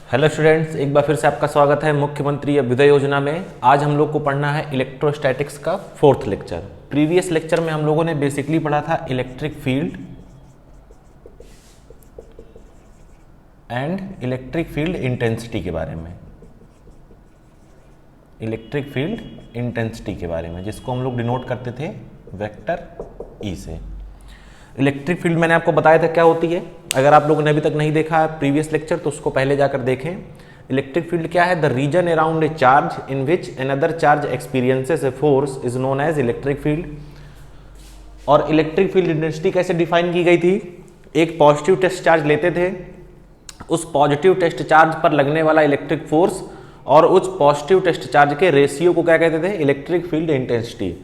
Hello students, एक बार फिर से आपका स्वागत है मुख्यमंत्री अभ्युदय योजना में। आज हम लोग को पढ़ना है इलेक्ट्रोस्टैटिक्स का फोर्थ लेक्चर। प्रीवियस लेक्चर में हम लोगों ने बेसिकली पढ़ा था electric field and electric field intensity के बारे में, इलेक्ट्रिक फील्ड इंटेंसिटी के बारे में, जिसको हम लोग डिनोट करते थे वेक्टर ई से। इलेक्ट्रिक फील्ड मैंने आपको बताया था क्या होती है। अगर आप लोगों ने अभी तक नहीं देखा है प्रीवियस लेक्चर तो उसको पहले जाकर देखें। इलेक्ट्रिक फील्ड क्या है? The region around a charge in which another charge experiences a force is known as electric field. और इलेक्ट्रिक फील्ड इंटेंसिटी कैसे डिफाइन की गई थी? एक पॉजिटिव टेस्ट चार्ज लेते थे, उस पॉजिटिव टेस्ट चार्ज पर लगने वाला इलेक्ट्रिक फोर्स और उस पॉजिटिव टेस्ट चार्ज के रेशियो को क्या कहते थे? Electric field intensity.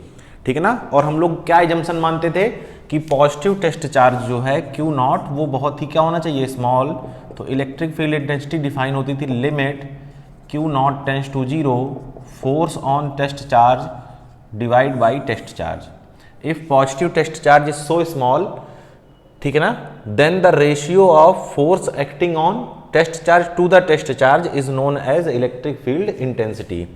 ठीक है ना। और हम लोग क्या एजम्पशन मानते थे कि पॉजिटिव टेस्ट चार्ज जो है Q नॉट वो बहुत ही क्या होना चाहिए? स्मॉल। तो इलेक्ट्रिक फील्ड इंटेंसिटी डिफाइन होती थी limit Q not tends to 0 force on test charge divide by test charge. If positive test charge is so small, ठीक है ना, then the ratio of force acting on test charge to the test charge is known as electric field intensity.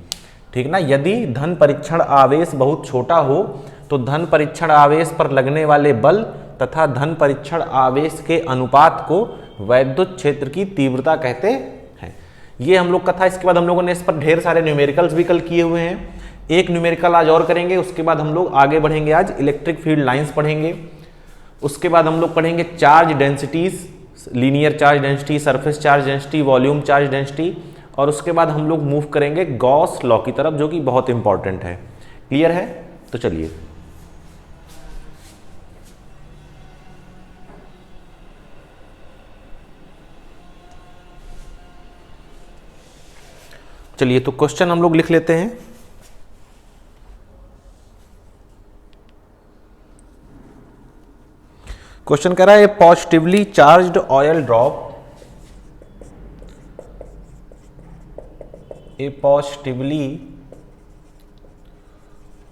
ठीक ना। यदि धन परीक्षण आवेश बहुत छोटा हो तो धन परीक्षण आवेश पर लगने वाले बल तथा धन परीक्षण आवेश के अनुपात को वैद्युत क्षेत्र की तीव्रता कहते हैं। ये हम लोग का था। इसके बाद हम लोगों ने इस पर ढेर सारे न्यूमेरिकल्स भी कल किए हुए हैं। एक न्यूमेरिकल आज और करेंगे, उसके बाद हम लोग आगे बढ़ेंगे। आज इलेक्ट्रिक फील्ड लाइंस पढ़ेंगे, उसके बाद हम लोग पढ़ेंगे charge densities, linear charge density, surface charge density, volume charge density, और उसके बाद हम लोग मूव करेंगे गॉस लॉ की तरफ, जो कि बहुत इंपॉर्टेंट है। क्लियर है? तो चलिए तो क्वेश्चन हम लोग लिख लेते हैं। क्वेश्चन कह रहा है positively charged oil drop, a positively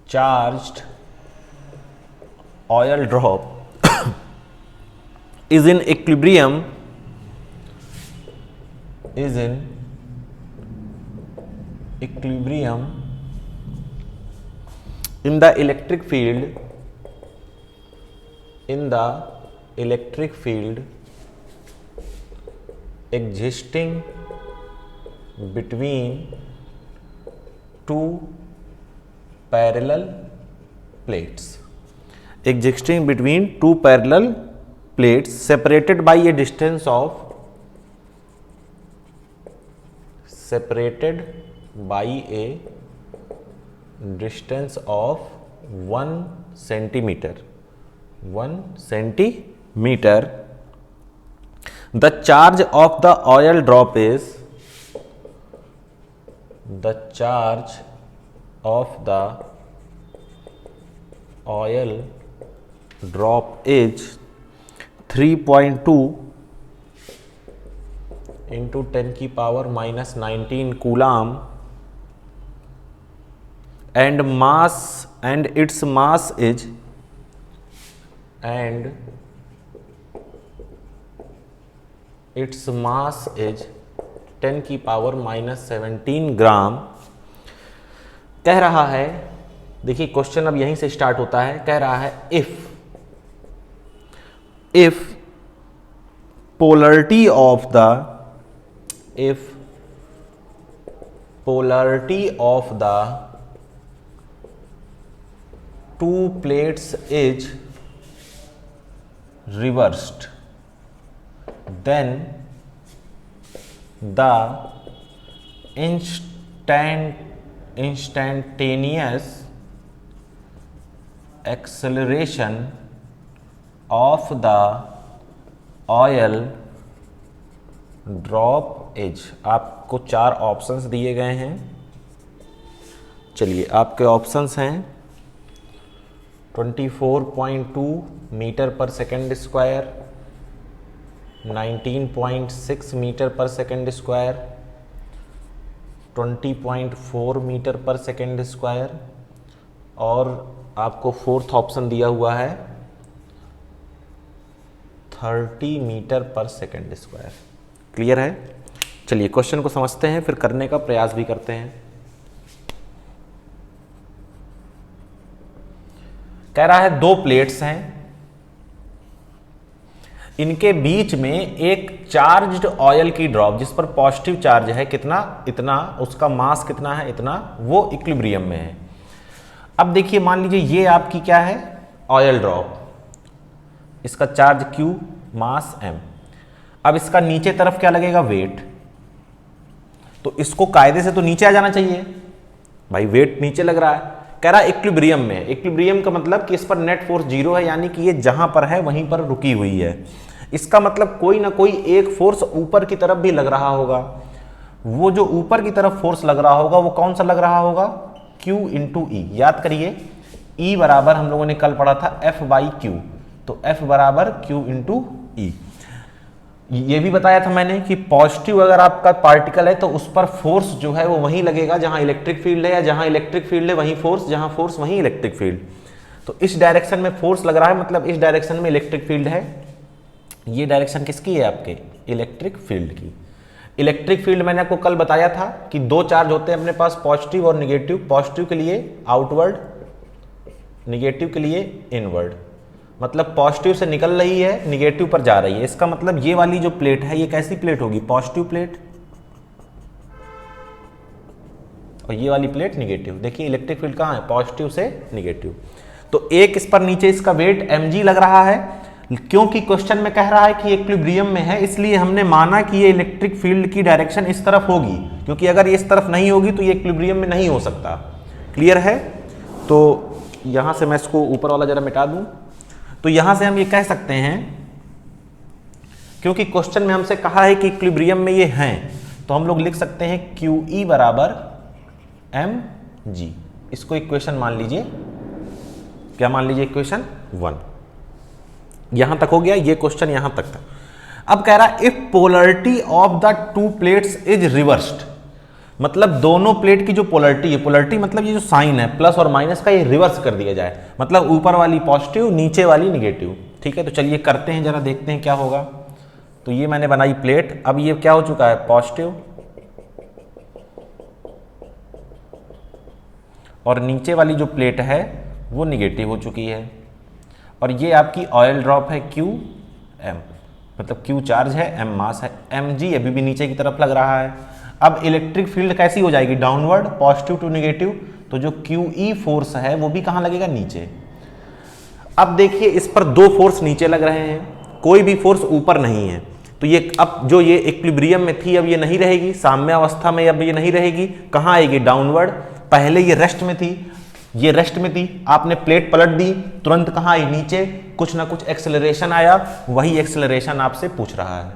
charged oil drop is in equilibrium in the electric field existing between two parallel plates, existing between two parallel plates separated by a distance of 1 centimeter. The charge of the oil drop is the charge of the oil drop is 3.2 into 10 की power minus 19 coulomb and its mass is 10 की power minus 17 ग्राम। कह रहा है, देखिए question अब यहीं से start होता है। कह रहा है if polarity of the two plates is reversed then the instantaneous acceleration of the oil drop is। आपको 4 ऑप्शंस दिए गए हैं। चलिए आपके ऑप्शंस हैं 24.2 मीटर पर सेकेंड स्क्वायर, 19.6 मीटर पर सेकेंड स्क्वायर, 20.4 मीटर पर सेकेंड स्क्वायर, और आपको फोर्थ ऑप्शन दिया हुआ है 30 मीटर पर सेकेंड स्क्वायर। क्लियर है? चलिए क्वेश्चन को समझते हैं, फिर करने का प्रयास भी करते हैं। कह रहा है दो प्लेट्स हैं, इनके बीच में एक चार्ज्ड ऑयल की ड्रॉप जिस पर पॉजिटिव चार्ज है कितना, इतना, उसका मास कितना है, इतना, वो इक्विलिब्रियम में है। अब देखिए मान लीजिए ये आपकी क्या है, ऑयल ड्रॉप, इसका चार्ज Q, मास M। अब इसका नीचे तरफ क्या लगेगा, वेट। तो इसको कायदे से तो नीचे आ जाना चाहिए भाई, वेट नीचे लग रहा है। कह रहा है इक्विलिब्रियम में। इक्विलिब्रियम का मतलब कि इस पर नेट फोर्स जीरो है, यानी कि ये जहां पर है वहीं पर रुकी हुई है। इसका मतलब कोई ना कोई एक फोर्स ऊपर की तरफ भी लग रहा होगा। वो जो ऊपर की तरफ फोर्स लग रहा होगा वो कौन सा लग रहा होगा, Q इंटू ई। याद करिए E बराबर हम लोगों ने कल पढ़ा था F बाई Q, तो F बराबर Q इंटू ई। ये भी बताया था मैंने कि पॉजिटिव अगर आपका पार्टिकल है तो उस पर फोर्स जो है वो वहीं लगेगा जहां इलेक्ट्रिक फील्ड है, या जहां इलेक्ट्रिक फील्ड है वहीं फोर्स, जहां फोर्स वहीं इलेक्ट्रिक फील्ड। तो इस डायरेक्शन में फोर्स लग रहा है, मतलब इस डायरेक्शन में इलेक्ट्रिक फील्ड है। ये डायरेक्शन किसकी है, आपके इलेक्ट्रिक फील्ड की। इलेक्ट्रिक फील्ड मैंने आपको कल बताया था कि दो चार्ज होते हैं अपने पास, पॉजिटिव और निगेटिव। पॉजिटिव के लिए आउटवर्ड, निगेटिव के लिए इनवर्ड। मतलब पॉजिटिव से निकल रही है, निगेटिव पर जा रही है। इसका मतलब ये वाली जो प्लेट है ये कैसी प्लेट होगी, पॉजिटिव प्लेट, और ये वाली प्लेट निगेटिव। देखिए इलेक्ट्रिक फील्ड कहाँ है, पॉजिटिव से निगेटिव। तो एक इस पर नीचे इसका वेट mg लग रहा है, क्योंकि क्वेश्चन में कह रहा है कि इक्विलिब्रियम में है, इसलिए हमने माना कि ये इलेक्ट्रिक फील्ड की डायरेक्शन इस तरफ होगी, क्योंकि अगर ये इस तरफ नहीं होगी तो ये इक्विलिब्रियम में नहीं हो सकता। क्लियर है। तो यहां से मैं इसको ऊपर वाला जरा मिटा दूं। तो यहां से हम ये कह सकते हैं, क्योंकि क्वेश्चन में हमसे कहा है कि इक्विलिब्रियम में ये हैं, तो हम लोग लिख सकते हैं QE बराबर mg। इसको इक्वेशन मान लीजिए, क्या मान लीजिए, इक्वेशन 1। यहां तक हो गया, ये क्वेश्चन यहां तक था। अब कह रहा है if polarity of the two plates is reversed, मतलब दोनों प्लेट की जो पोलरिटी है, पोलरिटी मतलब ये जो साइन है प्लस और माइनस का, ये रिवर्स कर दिया जाए, मतलब ऊपर वाली पॉजिटिव नीचे वाली निगेटिव। ठीक है, तो चलिए करते हैं, जरा देखते हैं क्या होगा। तो ये मैंने बनाई प्लेट, अब ये क्या हो चुका है, पॉजिटिव, और नीचे वाली जो प्लेट है वो निगेटिव हो चुकी है। और ये आपकी ऑयल ड्रॉप है QM, मतलब Q चार्ज है, M मास है, mg अभी भी नीचे की तरफ लग रहा है। अब इलेक्ट्रिक फील्ड कैसी हो जाएगी, डाउनवर्ड, पॉजिटिव टू निगेटिव, तो जो QE फोर्स है वो भी कहां लगेगा, नीचे। अब देखिए इस पर दो फोर्स नीचे लग रहे हैं, कोई भी फोर्स ऊपर नहीं है। तो ये अब जो ये इक्विलिब्रियम में थी अब ये नहीं रहेगी, साम्य अवस्था में अब ये नहीं रहेगी, कहां आएगी, डाउनवर्ड। पहले ये रेस्ट में थी, ये रेस्ट में थी, आपने प्लेट पलट दी, तुरंत कहां आई, नीचे। कुछ ना कुछ एक्सेलरेशन आया, वही एक्सेलरेशन आपसे पूछ रहा है,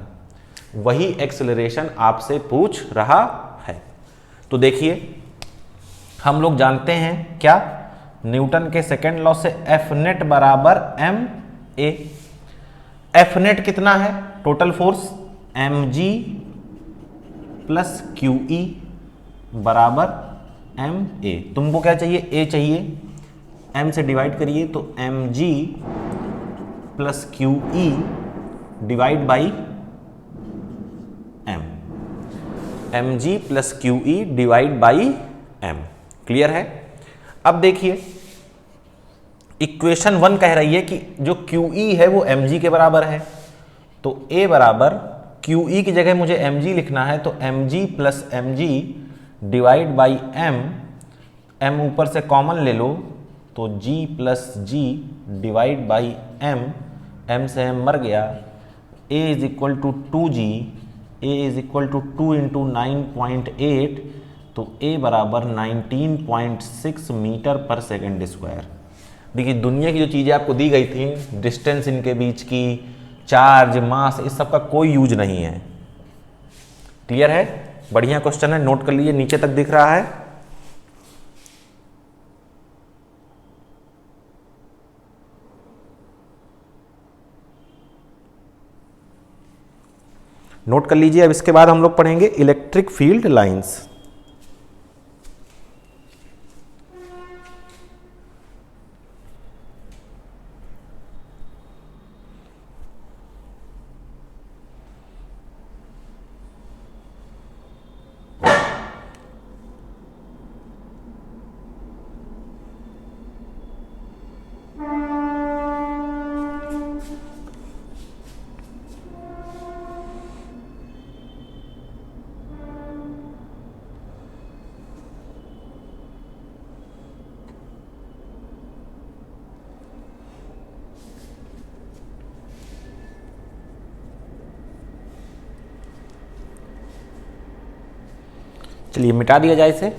वही एक्सेलरेशन आपसे पूछ रहा है। तो देखिए हम लोग जानते हैं क्या, न्यूटन के सेकंड लॉ से F नेट बराबर ma। F नेट कितना है, total force mg plus QE बराबर ma। तुमको क्या चाहिए, a चाहिए, m से डिवाइड करिए, तो mg plus QE divide by m, mg plus QE divide by m। Clear है। अब देखिए इक्वेशन 1 कह रही है कि जो QE है वो mg के बराबर है, तो a बराबर QE की जगह मुझे mg लिखना है, तो mg plus mg divide by m ऊपर से कॉमन ले लो, तो g plus g divide by m से m मर गया, a is equal to 2g, a is equal to 2 into 9.8, तो a बराबर 19.6 मीटर पर सेकेंड स्क्वायर। देखिए दुनिया की जो चीज़ें आपको दी गई थी, डिस्टेंस इनके बीच की, चार्ज, मास, इस सब का कोई यूज नहीं है। क्लियर है, बढ़िया क्वेश्चन है, नोट कर लीजिए, नीचे तक दिख रहा है। नोट कर लीजिए। अब इसके बाद हम लोग पढ़ेंगे इलेक्ट्रिक फील्ड लाइंस। चलिए मिटा दिया जाए इसे।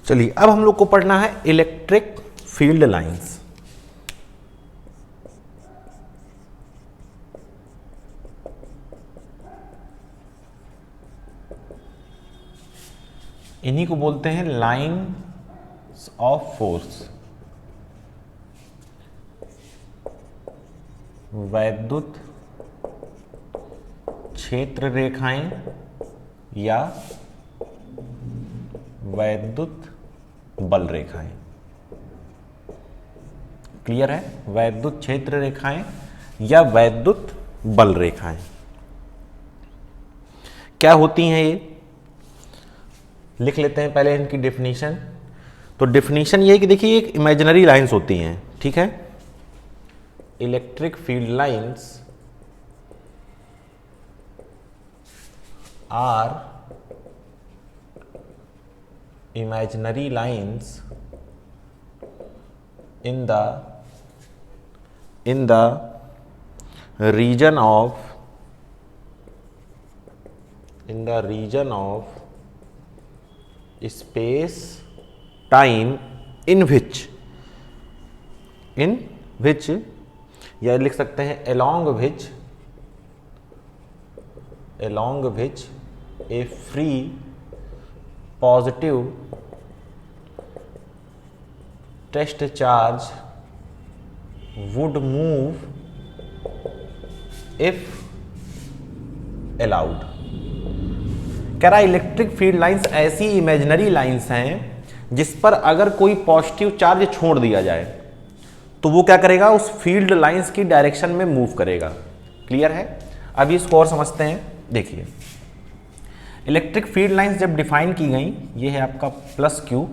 चलिए अब हम लोग को पढ़ना है इलेक्ट्रिक फील्ड लाइंस। इन्हीं को बोलते हैं लाइंस ऑफ फोर्स, वैद्युत क्षेत्र रेखाएं या वैद्युत बल रेखाएं। क्लियर है? वैद्युत क्षेत्र रेखाएं या वैद्युत बल रेखाएं क्या होती हैं, ये लिख लेते हैं पहले इनकी डेफिनेशन। तो डेफिनेशन ये है कि देखिए एक इमेजिनरी लाइंस होती हैं, ठीक है। Electric field lines are imaginary lines in the region of space time in which या लिख सकते हैं along which a free positive test charge would move if allowed। कह रहा इलेक्ट्रिक फील्ड लाइंस ऐसी इमेजिनरी लाइंस हैं जिस पर अगर कोई पॉजिटिव चार्ज छोड़ दिया जाए तो वो क्या करेगा, उस फील्ड लाइंस की डायरेक्शन में मूव करेगा। क्लियर है? अभी इसको और समझते हैं। देखिए इलेक्ट्रिक फील्ड लाइंस जब डिफाइन की गई, ये है आपका प्लस क्यू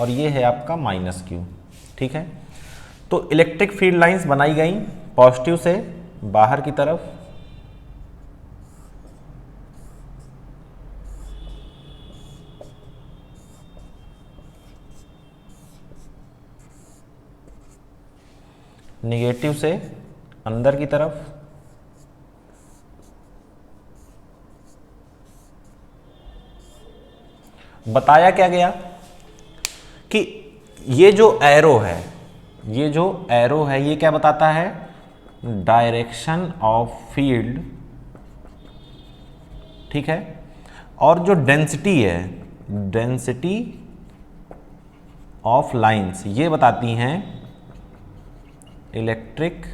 और ये है आपका माइनस क्यू, ठीक है। तो इलेक्ट्रिक फील्ड लाइंस बनाई गई पॉजिटिव से बाहर की तरफ, नेगेटिव से अंदर की तरफ, बताया क्या गया कि ये जो एरो है, ये क्या बताता है, डायरेक्शन ऑफ फील्ड, ठीक है। और जो डेंसिटी है, डेंसिटी ऑफ लाइंस, ये बताती हैं इलेक्ट्रिक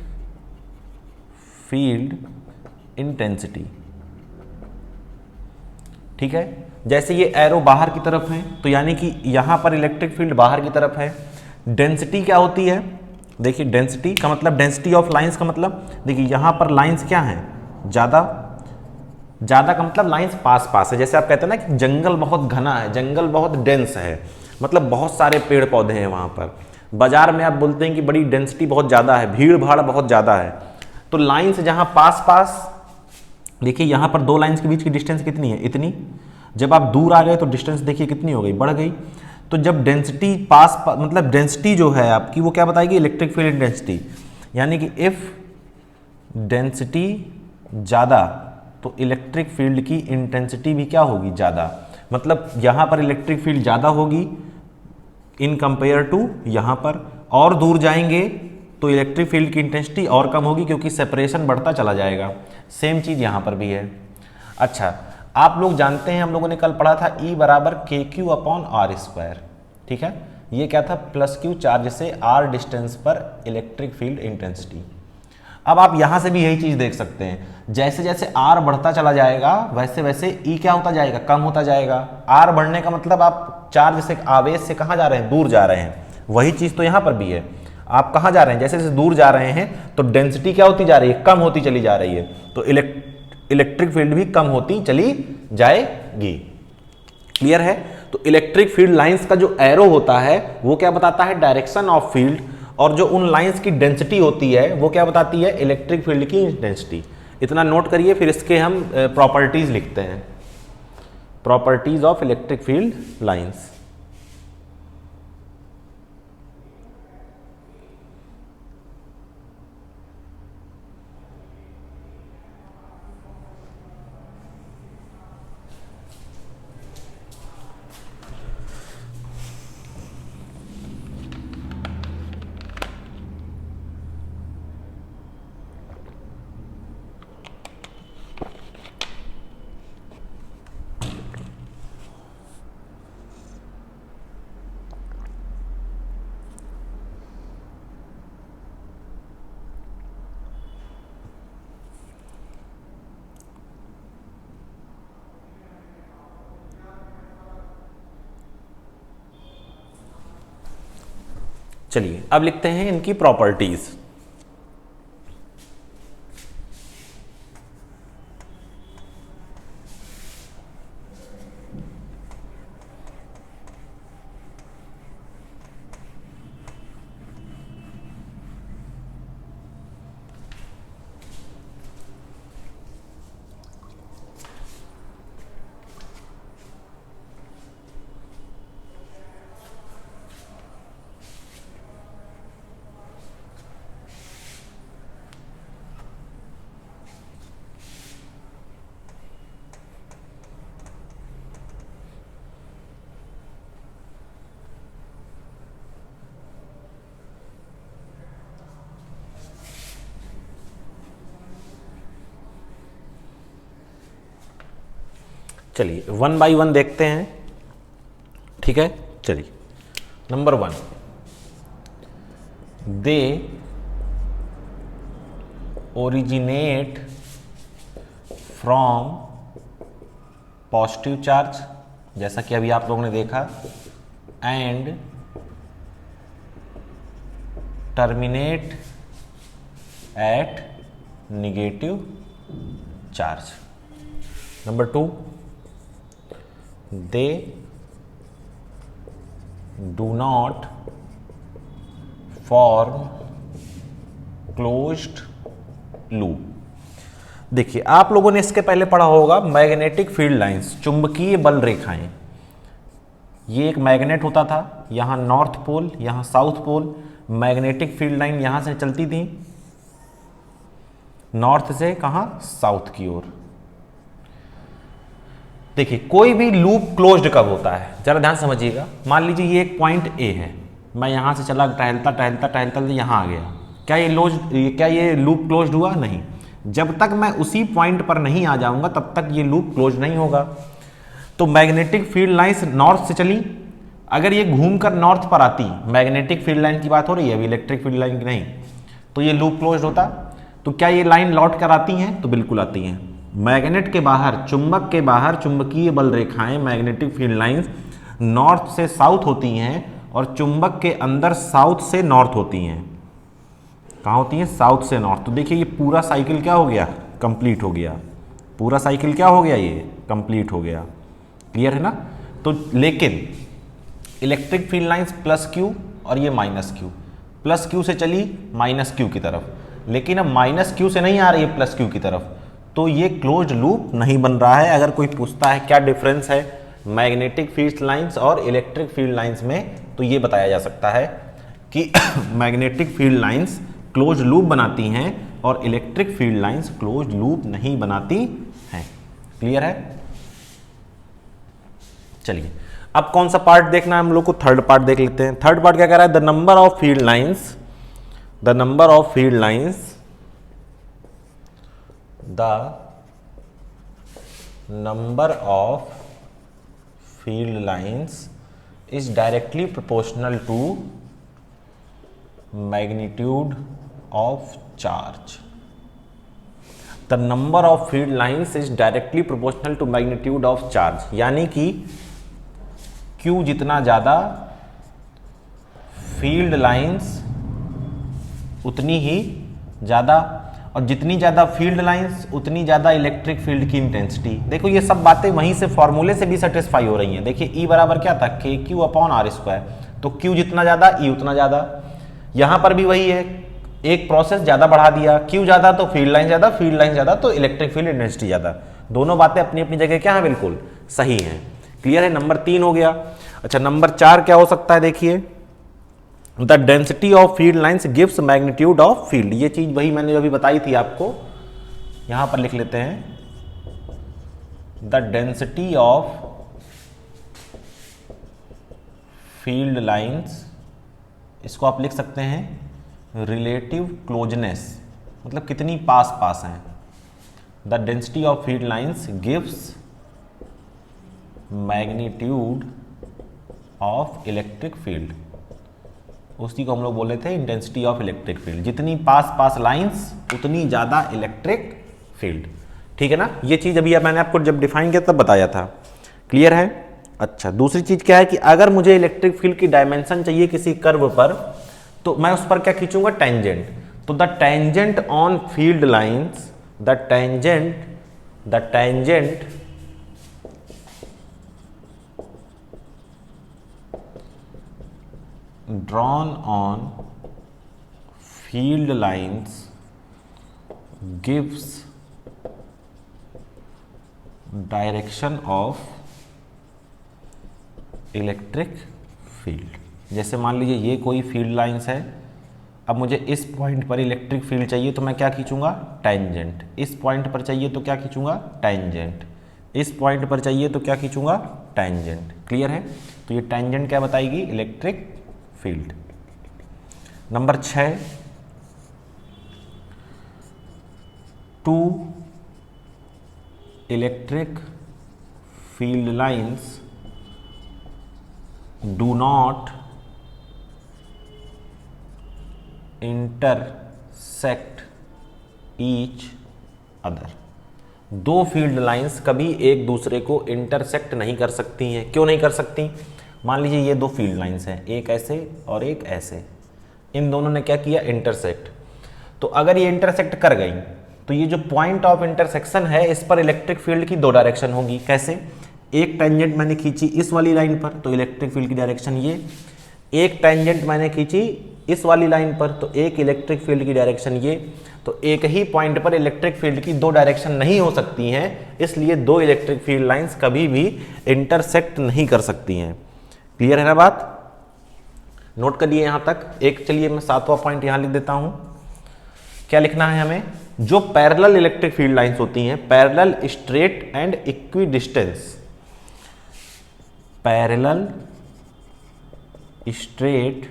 फील्ड इंटेंसिटी, ठीक है। जैसे ये एरो बाहर की तरफ है तो यानी कि यहां पर इलेक्ट्रिक फील्ड बाहर की तरफ है। डेंसिटी क्या होती है, देखिए डेंसिटी का मतलब, डेंसिटी ऑफ लाइंस का मतलब, देखिए यहां पर लाइंस क्या हैं, ज़्यादा का मतलब लाइंस पास पास है। जैसे आप कहते हैं ना कि जंगल बहुत घना है, जंगल बहुत डेंस है, मतलब बहुत सारे पेड़ पौधे हैं वहां पर। बाजार में आप बोलते हैं कि बड़ी डेंसिटी बहुत ज़्यादा है, भीड़ भाड़ बहुत ज़्यादा है। तो लाइंस जहां पास पास, देखिए यहां पर दो लाइंस के बीच की डिस्टेंस कितनी है, इतनी। जब आप दूर आ गए तो डिस्टेंस देखिए कितनी हो गई, बढ़ गई। तो जब डेंसिटी पास मतलब डेंसिटी जो है आपकी वो क्या बताएगी, इलेक्ट्रिक फील्ड डेंसिटी। यानी कि इफ डेंसिटी ज़्यादा तो इलेक्ट्रिक फील्ड की इंटेंसिटी भी क्या होगी, ज़्यादा। मतलब यहाँ पर इलेक्ट्रिक फील्ड ज़्यादा होगी इन कंपेयर टू यहाँ पर, और दूर जाएंगे तो इलेक्ट्रिक फील्ड की इंटेंसिटी और कम होगी क्योंकि सेपरेशन बढ़ता चला जाएगा। सेम चीज़ यहाँ पर भी है। अच्छा, आप लोग जानते हैं, हम लोगों ने कल पढ़ा था E बराबर KQ अपॉन R स्क्वायर, ठीक है। ये क्या था, प्लस क्यू चार्ज से R डिस्टेंस पर इलेक्ट्रिक फील्ड इंटेंसिटी। अब आप यहां से भी यही चीज देख सकते हैं, जैसे जैसे आर बढ़ता चला जाएगा वैसे वैसे ई क्या होता जाएगा, कम होता जाएगा। आर बढ़ने का मतलब आप चार्ज से, आवेश से कहां जा रहे हैं, दूर जा रहे हैं। वही चीज तो यहां पर भी है, आप कहां जा रहे हैं, जैसे जैसे दूर जा रहे हैं तो डेंसिटी क्या होती जा रही है, कम होती चली जा रही है। तो इलेक्ट्रिक फील्ड भी कम होती चली जाएगी। क्लियर है। तो इलेक्ट्रिक फील्ड लाइंस का जो एरो होता है वो क्या बताता है, डायरेक्शन ऑफ फील्ड, और जो उन लाइंस की डेंसिटी होती है वो क्या बताती है, इलेक्ट्रिक फील्ड की डेंसिटी। इतना नोट करिए, फिर इसके हम प्रॉपर्टीज लिखते हैं, properties of electric field lines. चलिए अब लिखते हैं इनकी प्रॉपर्टीज। चलिए वन बाय वन देखते हैं, ठीक है। चलिए number 1, they originate from positive charge, जैसा कि अभी आप लोगों ने देखा, and terminate at negative charge. Number 2, they do not form closed loop। देखिए आप लोगों ने इसके पहले पढ़ा होगा मैग्नेटिक फील्ड लाइंस, चुंबकीय बल रेखाएं। ये एक मैग्नेट होता था, यहां नॉर्थ पोल यहां south pole, magnetic field line यहां से चलती थी नॉर्थ से कहां, साउथ की ओर। देखिए कोई भी लूप क्लोज्ड कब होता है, जरा ध्यान समझिएगा। मान लीजिए ये एक पॉइंट ए है, मैं यहां से चला टहलता टहलता टहलता यहां आ गया, क्या ये लूप क्लोज्ड हुआ, नहीं। जब तक मैं उसी पॉइंट पर नहीं आ जाऊंगा तब तक ये लूप क्लोज नहीं होगा। तो मैग्नेटिक फील्ड लाइंस नॉर्थ से चली, अगर ये घूमकर नॉर्थ पर आती, मैग्नेटिक फील्ड लाइन की बात हो रही है अभी, इलेक्ट्रिक फील्ड लाइन की नहीं, तो ये लूप क्लोज होता। तो क्या ये लाइन लौट कर आती हैं, तो बिल्कुल आती हैं। मैग्नेट के बाहर, चुंबक के बाहर चुंबकीय बल रेखाएं मैग्नेटिक फील्ड लाइंस नॉर्थ से साउथ होती हैं और चुंबक के अंदर साउथ से नॉर्थ होती हैं। कहाँ होती हैं, साउथ से नॉर्थ। तो देखिए ये पूरा साइकिल क्या हो गया, कंप्लीट हो गया। पूरा साइकिल क्या हो गया, ये कंप्लीट हो गया। क्लियर है ना। तो लेकिन electric field lines plus Q और ये माइनस क्यू, प्लस क्यू से चली माइनस क्यू की तरफ, लेकिन अब माइनस क्यू से नहीं आ रही है प्लस क्यू की तरफ, तो ये क्लोज्ड लूप नहीं बन रहा है। अगर कोई पूछता है क्या डिफरेंस है मैग्नेटिक फील्ड लाइंस और इलेक्ट्रिक फील्ड लाइंस में, तो ये बताया जा सकता है कि magnetic field lines closed loop बनाती हैं और electric field lines closed loop नहीं बनाती हैं। क्लियर है। चलिए अब कौन सा पार्ट देखना है हम लोग को, थर्ड पार्ट देख लेते हैं। थर्ड पार्ट क्या कह रहा है, the number of field lines, the number of field lines, the number of field lines is directly proportional to magnitude of charge। The number of field lines is directly proportional to magnitude of charge, यानी कि Q जितना ज़्यादा field lines उतनी ही ज़्यादा, और जितनी ज़्यादा field lines उतनी ज़्यादा इलेक्ट्रिक फील्ड की इंटेंसिटी। देखो ये सब बातें वहीं से फॉर्मूले से भी सेटिस्फाई हो रही हैं। देखिए E बराबर क्या था, KQ/R², तो Q जितना ज़्यादा E उतना ज़्यादा। यहाँ पर भी वही है, एक प्रोसेस ज़्यादा बढ़ा दिया, Q ज़्यादा तो फील्ड लाइन ज़्यादा, फील्ड लाइन ज़्यादा तो इलेक्ट्रिक फील्ड इंटेंसिटी ज़्यादा। दोनों बातें अपनी अपनी जगह क्या है, बिल्कुल सही हैं। क्लियर है, नंबर 3 हो गया। अच्छा नंबर 4 क्या हो सकता है, देखिए the density of field lines gives magnitude of field. ये चीज वही मैंने जो अभी बताई थी आपको, यहां पर लिख लेते हैं, the density of field lines, इसको आप लिख सकते हैं रिलेटिव क्लोजनेस, मतलब कितनी पास पास हैं। The density of field lines gives magnitude of electric field, उसी को हम लोग बोल रहे थे इंटेंसिटी ऑफ इलेक्ट्रिक फील्ड। जितनी पास पास लाइंस उतनी ज़्यादा इलेक्ट्रिक फील्ड। ठीक है ना, ये चीज़ अभी मैंने आपको जब डिफाइन किया तब बताया था। क्लियर है। अच्छा दूसरी चीज़ क्या है कि अगर मुझे इलेक्ट्रिक फील्ड की डायमेंशन चाहिए किसी कर्व पर, तो मैं उस पर क्या खींचूंगा, टेंजेंट। तो the tangent on field lines, the tangent drawn on field lines gives direction of electric field. जैसे मान लीजिए ये कोई फील्ड लाइंस है, अब मुझे इस पॉइंट पर इलेक्ट्रिक फील्ड चाहिए तो मैं क्या खींचूंगा, टेंजेंट। इस पॉइंट पर चाहिए तो क्या खींचूंगा, टेंजेंट। इस पॉइंट पर चाहिए तो क्या खींचूंगा, टेंजेंट। क्लियर है, तो ये टेंजेंट क्या बताएगी, electric field. Number 6, two electric field lines do not intersect each other. दो फील्ड लाइंस कभी एक दूसरे को इंटरसेक्ट नहीं कर सकती हैं। क्यों नहीं कर सकती, मान लीजिए ये दो फील्ड लाइंस हैं, एक ऐसे और एक ऐसे, इन दोनों ने क्या किया, इंटरसेक्ट। तो अगर ये इंटरसेक्ट कर गई तो ये जो पॉइंट ऑफ इंटरसेक्शन है इस पर इलेक्ट्रिक फील्ड की दो डायरेक्शन होगी। कैसे, एक टेंजेंट मैंने खींची इस वाली लाइन पर तो इलेक्ट्रिक फील्ड की डायरेक्शन ये, एक टेंजेंट मैंने खींची इस वाली लाइन पर तो एक इलेक्ट्रिक फील्ड की डायरेक्शन ये। तो एक ही पॉइंट पर इलेक्ट्रिक फील्ड की दो डायरेक्शन नहीं हो सकती हैं, इसलिए दो इलेक्ट्रिक फील्ड लाइंस कभी भी इंटरसेक्ट नहीं कर सकती हैं। क्लियर है ना बात, नोट करिए यहां तक। एक चलिए मैं 7वां पॉइंट यहां लिख देता हूं। क्या लिखना है हमें, जो पैरेलल इलेक्ट्रिक फील्ड लाइंस होती हैं, parallel, straight and equi distance, parallel, straight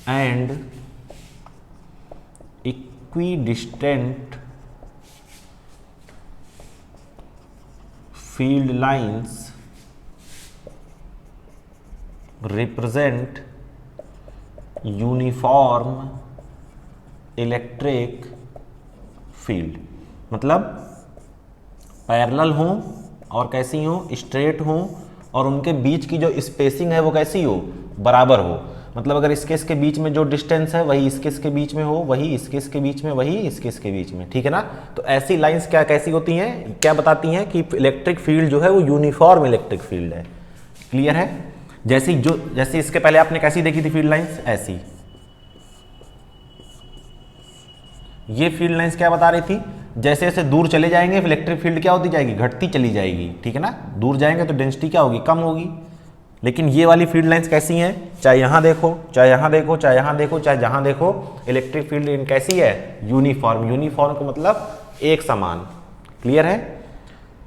and equidistant field lines represent uniform electric field. मतलब पैरेलल हो और कैसी हो, स्ट्रेट हो, और उनके बीच की जो स्पेसिंग है वो कैसी हो, बराबर हो। मतलब अगर इसके इसके बीच में जो डिस्टेंस है वही इसके इसके बीच में हो, वही इसके इसके बीच में, वही इसके इसके बीच में। ठीक है ना, तो ऐसी लाइंस क्या कैसी होती हैं, क्या बताती हैं कि इलेक्ट्रिक फील्ड जो है वो यूनिफॉर्म इलेक्ट्रिक फील्ड है। क्लियर है, जैसे इसके पहले आपने कैसी देखी थी फील्ड लाइंस, ऐसी। ये फील्ड लाइंस क्या बता रही थी, जैसे जैसे दूर चले जाएंगे इलेक्ट्रिक फील्ड क्या होती जाएगी, घटती चली जाएगी। ठीक है ना, दूर जाएंगे तो डेंसिटी क्या होगी, कम होगी। लेकिन ये वाली फील्ड लाइंस कैसी हैं, चाहे यहाँ देखो, चाहे यहाँ देखो, चाहे यहाँ देखो, चाहे जहाँ देखो, इलेक्ट्रिक फील्ड कैसी है, यूनिफॉर्म। यूनिफॉर्म का मतलब एक समान। क्लियर है,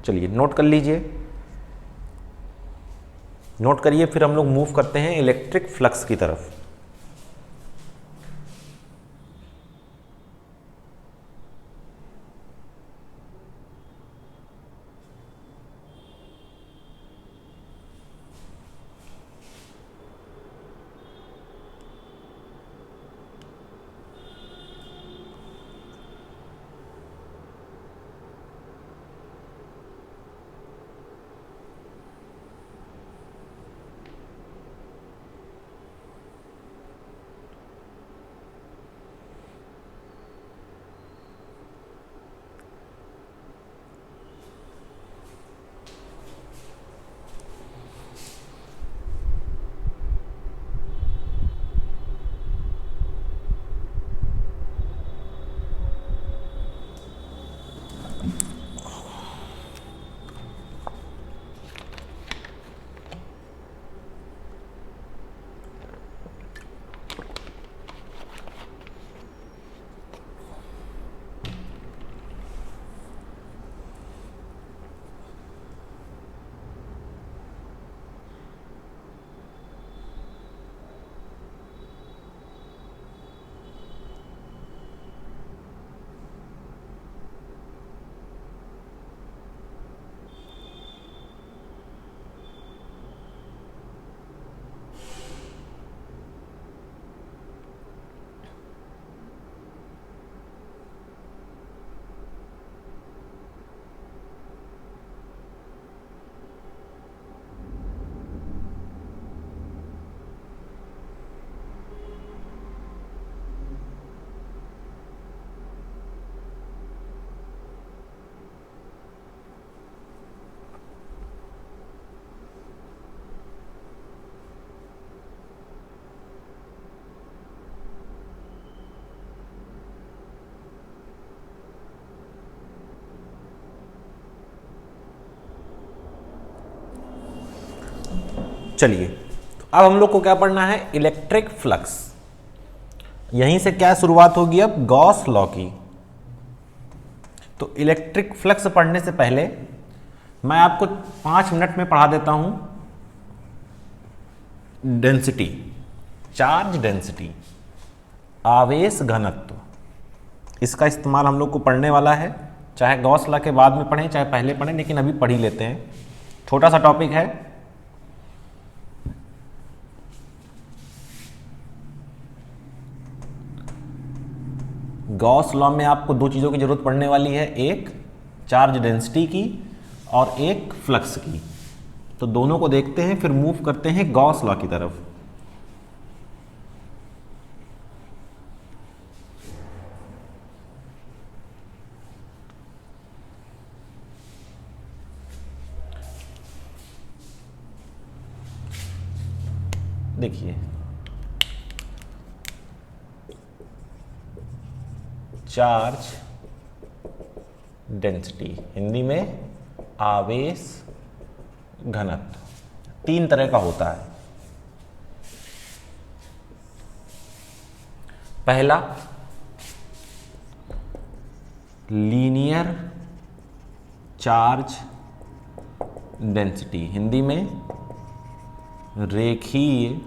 चलिए नोट कर लीजिए, नोट करिए, फिर हम लोग मूव करते हैं इलेक्ट्रिक फ्लक्स की तरफ। चलिए, तो अब हम लोग को क्या पढ़ना है, इलेक्ट्रिक फ्लक्स। यहीं से क्या शुरुआत होगी अब, गॉस लॉ की। तो इलेक्ट्रिक फ्लक्स पढ़ने से पहले मैं आपको 5 मिनट में पढ़ा देता हूं डेंसिटी, चार्ज डेंसिटी, आवेश घनत्व। इसका इस्तेमाल हम लोग को पढ़ने वाला है, चाहे गॉस लॉ के बाद में पढ़ें चाहे पहले पढ़ें, लेकिन अभी पढ़ ही लेते हैं। छोटा सा टॉपिक है। गॉस लॉ में आपको 2 चीज़ों की जरूरत पड़ने वाली है, एक चार्ज डेंसिटी की और एक फ्लक्स की। तो दोनों को देखते हैं, फिर मूव करते हैं गॉस लॉ की तरफ। देखिए, चार्ज डेंसिटी, हिंदी में आवेश घनत्व, 3 तरह का होता है। पहला लीनियर चार्ज डेंसिटी, हिंदी में रेखीय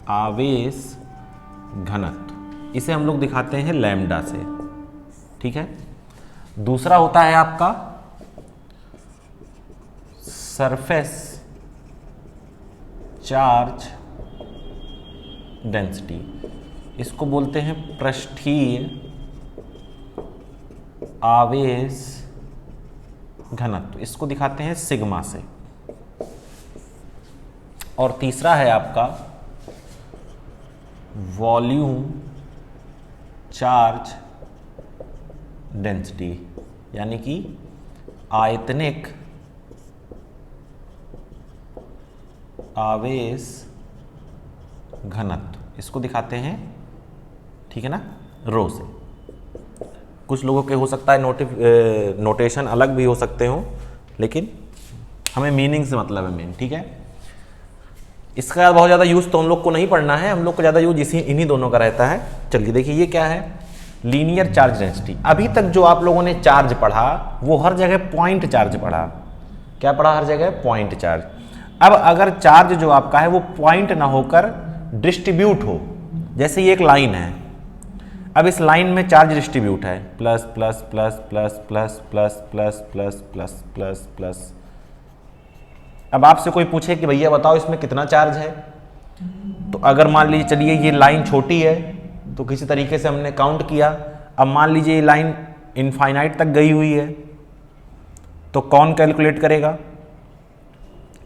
आवेश घनत्व, इसे हम लोग दिखाते हैं लैम्डा से, ठीक है। दूसरा होता है आपका सरफेस चार्ज डेंसिटी, इसको बोलते हैं पृष्ठीय आवेश घनत्व, इसको दिखाते हैं सिग्मा से। और तीसरा है आपका वॉल्यूम चार्ज डेंसिटी, यानी कि आयतनिक आवेश घनत्व, इसको दिखाते हैं, ठीक है ना, रो से। कुछ लोगों के हो सकता है नोटेशन अलग भी हो सकते हो, लेकिन हमें मीनिंग से मतलब है मेन, ठीक है। इसका बहुत ज़्यादा यूज़ तो हम लोग को नहीं पढ़ना है, हम लोग को ज़्यादा यूज इन्हीं दोनों का रहता है। चलिए देखिए, ये क्या है, लीनियर चार्ज डेंसिटी। अभी तक जो आप लोगों ने चार्ज पढ़ा वो हर जगह पॉइंट चार्ज पढ़ा। क्या पढ़ा? हर जगह पॉइंट चार्ज। अब अगर चार्ज जो आपका है वो पॉइंट ना होकर डिस्ट्रीब्यूट हो, जैसे ये एक लाइन है, अब इस लाइन में चार्ज डिस्ट्रीब्यूट है, plus plus plus plus plus plus plus plus plus plus plus. अब आपसे कोई पूछे कि भैया बताओ इसमें कितना चार्ज है, तो अगर मान लीजिए चलिए ये लाइन छोटी है तो किसी तरीके से हमने काउंट किया। अब मान लीजिए ये लाइन इनफाइनाइट तक गई हुई है, तो कौन कैलकुलेट करेगा?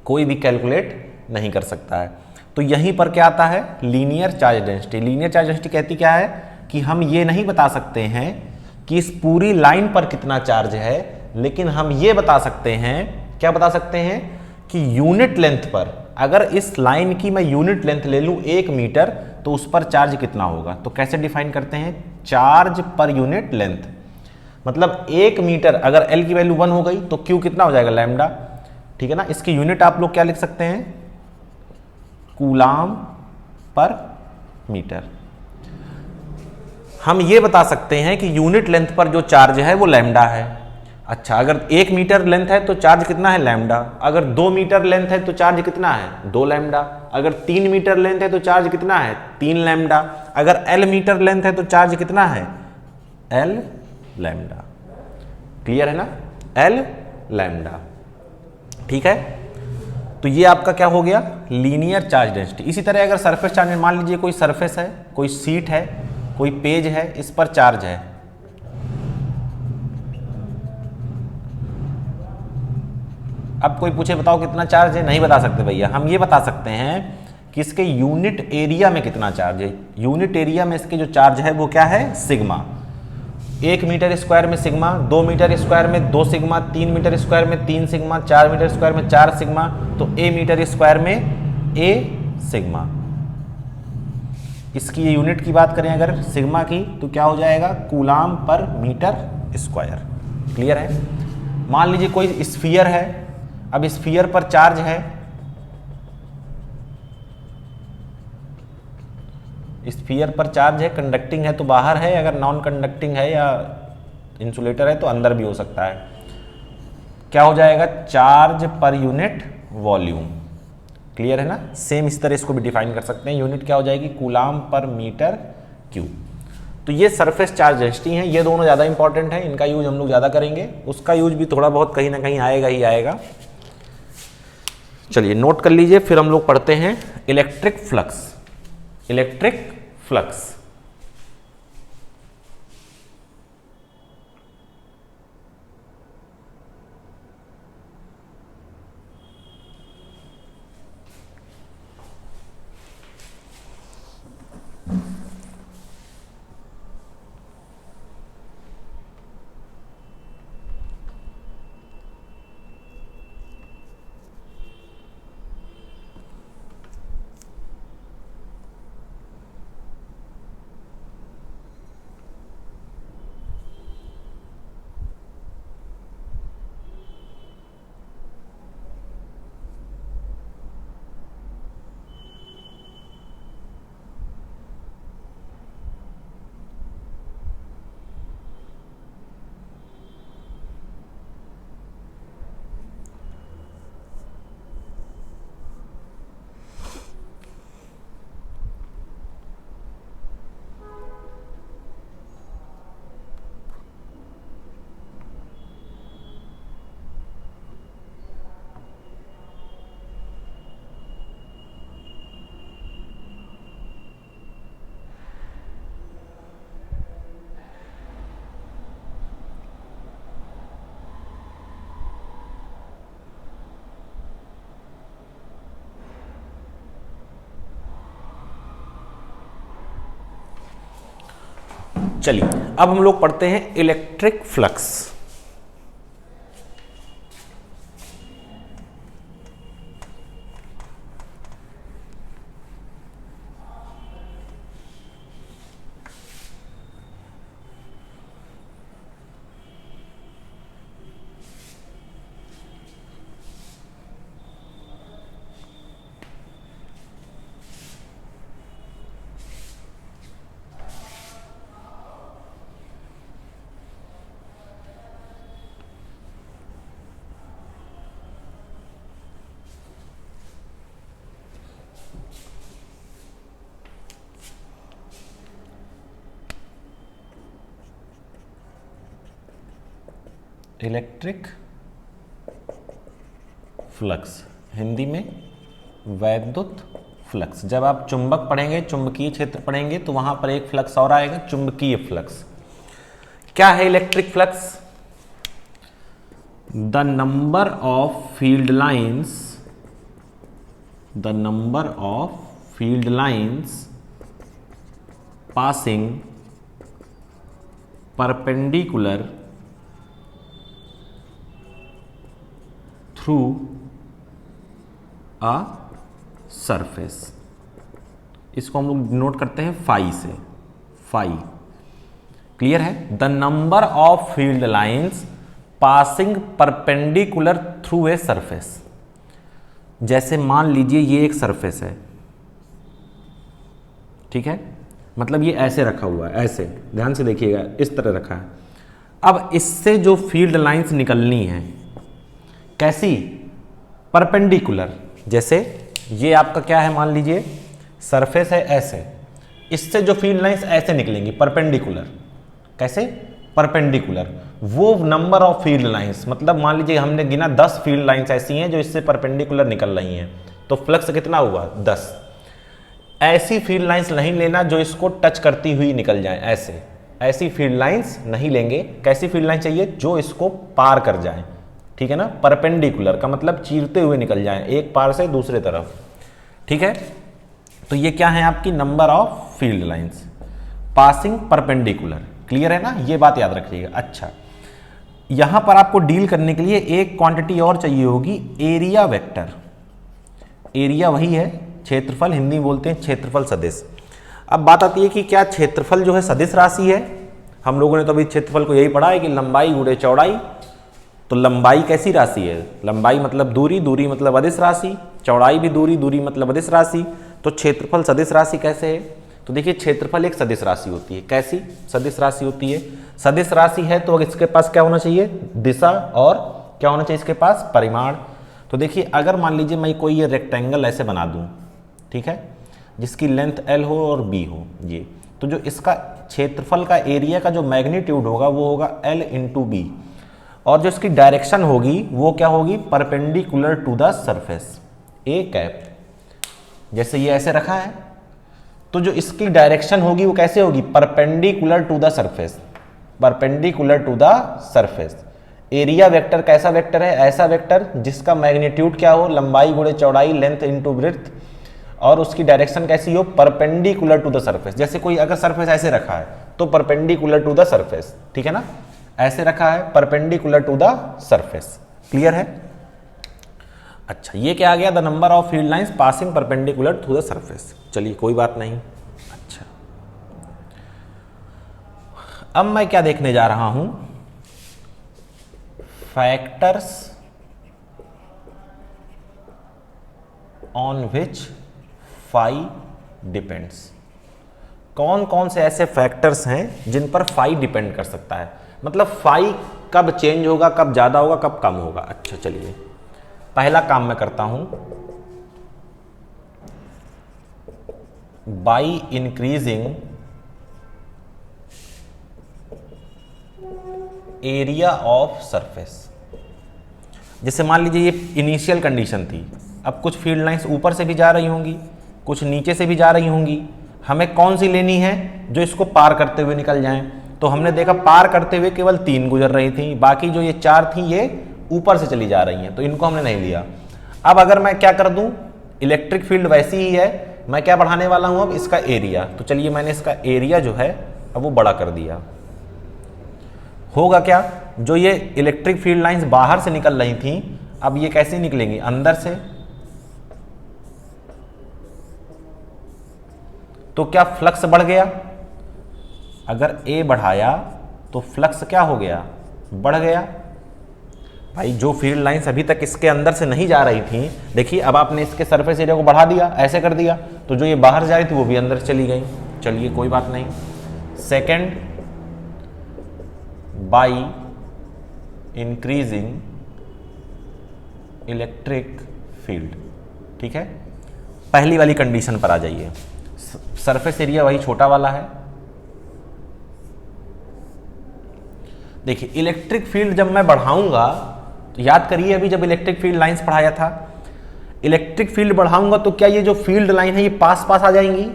कोई भी कैलकुलेट नहीं कर सकता है। तो यहीं पर क्या आता है? Linear charge density. Linear charge density कहती क्या है कि हम ये नहीं बता सकते हैं कि इस पूरी लाइन पर कितना चार्ज है, लेकिन हम ये बता सकते हैं, क्या बता सकते हैं कि यूनिट लेंथ पर, अगर इस लाइन की मैं यूनिट लेंथ ले लूं 1 मीटर, तो उस पर चार्ज कितना होगा। तो कैसे डिफाइन करते हैं? Charge per unit length. मतलब 1 मीटर अगर L की वैल्यू 1 हो गई तो Q कितना हो जाएगा? लैम्डा, ठीक है ना। इसकी यूनिट आप लोग क्या लिख सकते हैं? कूलाम पर मीटर। हम ये बता सकते हैं कि यूनिट लेंथ पर जो चार्ज है वो लैम्डा है। अच्छा, अगर 1 मीटर लेंथ है तो चार्ज कितना है? लैम्डा। अगर 2 मीटर लेंथ है तो चार्ज कितना है? 2 लैम्डा। अगर 3 मीटर लेंथ है तो चार्ज कितना है? 3 लैम्डा। अगर L मीटर लेंथ है तो चार्ज कितना है? L lambda. क्लियर है ना? L लैम्डा, ठीक है। तो ये आपका क्या हो गया? Linear charge density. इसी तरह अगर सरफेस चार्ज, मान लीजिए कोई सरफेस है, कोई सीट है, कोई पेज है, इस पर चार्ज है, अब कोई पूछे बताओ कितना चार्ज है, नहीं बता सकते भैया। हम ये बता सकते हैं कि इसके यूनिट एरिया में कितना चार्ज है। यूनिट एरिया में इसके जो चार्ज है वो क्या है? सिग्मा। 1 मीटर स्क्वायर में सिग्मा, 2 मीटर स्क्वायर में 2 सिग्मा, 3 मीटर स्क्वायर में 3 सिग्मा, 4 मीटर स्क्वायर में 4 सिग्मा, तो A मीटर स्क्वायर में A सिग्मा। इसकी यूनिट की बात करें अगर सिग्मा की, तो क्या हो जाएगा? कूलाम पर मीटर स्क्वायर। क्लियर है? मान लीजिए कोई स्फीयर है, अब स्फीयर पर चार्ज है स्फीयर पर चार्ज है, कंडक्टिंग है तो बाहर है, अगर नॉन कंडक्टिंग है या इंसुलेटर है तो अंदर भी हो सकता है। क्या हो जाएगा? Charge per unit volume. Clear है ना? सेम इस तरह इसको भी डिफाइन कर सकते हैं। यूनिट क्या हो जाएगी? कूलाम पर मीटर क्यूब। तो ये सरफेस चार्ज डेंसिटी हैं, ये दोनों ज़्यादा इंपॉर्टेंट हैं, इनका यूज हम लोग ज़्यादा करेंगे। उसका यूज भी थोड़ा बहुत कहीं ना कहीं आएगा ही आएगा। चलिए नोट कर लीजिए। फिर हम लोग पढ़ते हैं इलेक्ट्रिक फ्लक्स। इलेक्ट्रिक फ्लक्स चलिए अब हम लोग पढ़ते हैं electric flux. Electric flux, Hindi में वैद्युत फ्लक्स। जब आप चुंबक पढ़ेंगे, चुंबकीय क्षेत्र पढ़ेंगे, तो वहां पर एक फ्लक्स और आएगा, चुंबकीय फ्लक्स। क्या है electric flux? The number of field lines, the number of field lines passing perpendicular through a surface. इसको हम लोग डिनोट करते हैं फाई से, फाई। क्लियर है? The number of field lines passing perpendicular through a surface. जैसे मान लीजिए ये एक सरफेस है, ठीक है, मतलब ये ऐसे रखा हुआ है, ऐसे ध्यान से देखिएगा, इस तरह रखा है। अब इससे जो फील्ड लाइंस निकलनी है, कैसी? परपेंडिकुलर। जैसे ये आपका क्या है, मान लीजिए सरफेस है ऐसे, इससे जो फील्ड लाइंस ऐसे निकलेंगी परपेंडिकुलर। कैसे? परपेंडिकुलर। वो नंबर ऑफ फील्ड लाइंस, मतलब मान लीजिए हमने गिना 10 फील्ड लाइंस ऐसी हैं जो इससे परपेंडिकुलर निकल रही हैं, तो फ्लक्स कितना हुआ? 10। ऐसी फील्ड लाइंस नहीं लेना जो इसको टच करती हुई निकल जाए, ऐसे ऐसी फील्ड लाइंस नहीं लेंगे। कैसी फील्ड लाइन चाहिए? जो इसको पार कर जाए, ठीक है ना। परपेंडिकुलर का मतलब चीरते हुए निकल जाए एक पार से दूसरे तरफ, ठीक है। तो ये क्या है आपकी? Number of field lines passing perpendicular. Clear है ना? ये बात याद रखिएगा। अच्छा, यहां पर आपको डील करने के लिए एक क्वांटिटी और चाहिए होगी, एरिया वेक्टर। एरिया वही है क्षेत्रफल, हिंदी बोलते हैं क्षेत्रफल सदिश। अब बात आती है कि क्या क्षेत्रफल जो है सदिश राशि है? हम लोगों ने तो अभी क्षेत्रफल को यही पढ़ा है कि लंबाई गुणे चौड़ाई। तो लंबाई कैसी राशि है? लंबाई मतलब दूरी, दूरी मतलब अदिश राशि, चौड़ाई भी दूरी, दूरी मतलब अदिश राशि। तो क्षेत्रफल सदिश राशि कैसे है? तो देखिए क्षेत्रफल एक सदिश राशि होती है। कैसी सदिश राशि होती है? सदिश राशि है तो इसके पास क्या होना चाहिए? दिशा, और क्या होना चाहिए इसके पास? परिमाण। तो देखिए अगर मान लीजिए मैं कोई ये रेक्टेंगल ऐसे बना दूं, ठीक है, जिसकी लेंथ L हो और B हो, ये तो जो इसका क्षेत्रफल का एरिया का जो मैग्नीट्यूड होगा वो होगा L इंटू बी, और जो इसकी डायरेक्शन होगी वो क्या होगी? Perpendicular to the surface a cap. जैसे ये ऐसे रखा है तो जो इसकी डायरेक्शन होगी वो कैसे होगी? Perpendicular to the surface, perpendicular to the surface. Area vector कैसा वेक्टर है? ऐसा वेक्टर जिसका मैग्नीट्यूड क्या हो? लंबाई गुणे चौड़ाई, लेंथ इंटू ब्रेड्थ, और उसकी डायरेक्शन कैसी हो? Perpendicular to the surface. जैसे कोई अगर सरफेस ऐसे रखा है तो परपेंडिकुलर टू द सरफेस, ठीक है ना, ऐसे रखा है perpendicular to the surface. Clear है? अच्छा, ये क्या आ गया? The number of field lines passing perpendicular to the surface. चलिए कोई बात नहीं। अच्छा, अब मैं क्या देखने जा रहा हूं? Factors on which phi depends. कौन कौन से ऐसे फैक्टर्स हैं जिन पर फाई डिपेंड कर सकता है? मतलब फाई कब चेंज होगा, कब ज्यादा होगा, कब कम होगा। अच्छा चलिए, पहला काम मैं करता हूं, by increasing area of surface. जैसे मान लीजिए ये इनिशियल कंडीशन थी, अब कुछ फील्ड लाइंस ऊपर से भी जा रही होंगी, कुछ नीचे से भी जा रही होंगी, हमें कौन सी लेनी है? जो इसको पार करते हुए निकल जाएं। तो हमने देखा पार करते हुए केवल 3 गुजर रही थी, बाकी जो ये 4 थी ये ऊपर से चली जा रही हैं, तो इनको हमने नहीं लिया। अब अगर मैं क्या कर दूं, इलेक्ट्रिक फील्ड वैसी ही है, मैं क्या बढ़ाने वाला हूं? अब इसका एरिया। तो चलिए मैंने इसका एरिया जो है अब वो बड़ा कर दिया। होगा क्या? जो ये इलेक्ट्रिक फील्ड लाइंस बाहर से निकल रही थी, अब ये कैसे निकलेंगी? अंदर से। तो क्या फ्लक्स बढ़ गया? अगर ए बढ़ाया तो फ्लक्स क्या हो गया? बढ़ गया। भाई जो फील्ड लाइंस अभी तक इसके अंदर से नहीं जा रही थी, देखिए अब आपने इसके सरफेस एरिया को बढ़ा दिया, ऐसे कर दिया, तो जो ये बाहर जा रही थी वो भी अंदर चली गई। चलिए कोई बात नहीं। Second, by increasing electric field. ठीक है, पहली वाली कंडीशन पर आ जाइए। सरफेस एरिया वही छोटा वाला है। देखिए इलेक्ट्रिक फील्ड जब मैं बढ़ाऊंगा, तो याद करिए अभी जब इलेक्ट्रिक फील्ड लाइंस पढ़ाया था, इलेक्ट्रिक फील्ड बढ़ाऊंगा तो क्या ये जो फील्ड लाइन है ये पास पास आ जाएंगी।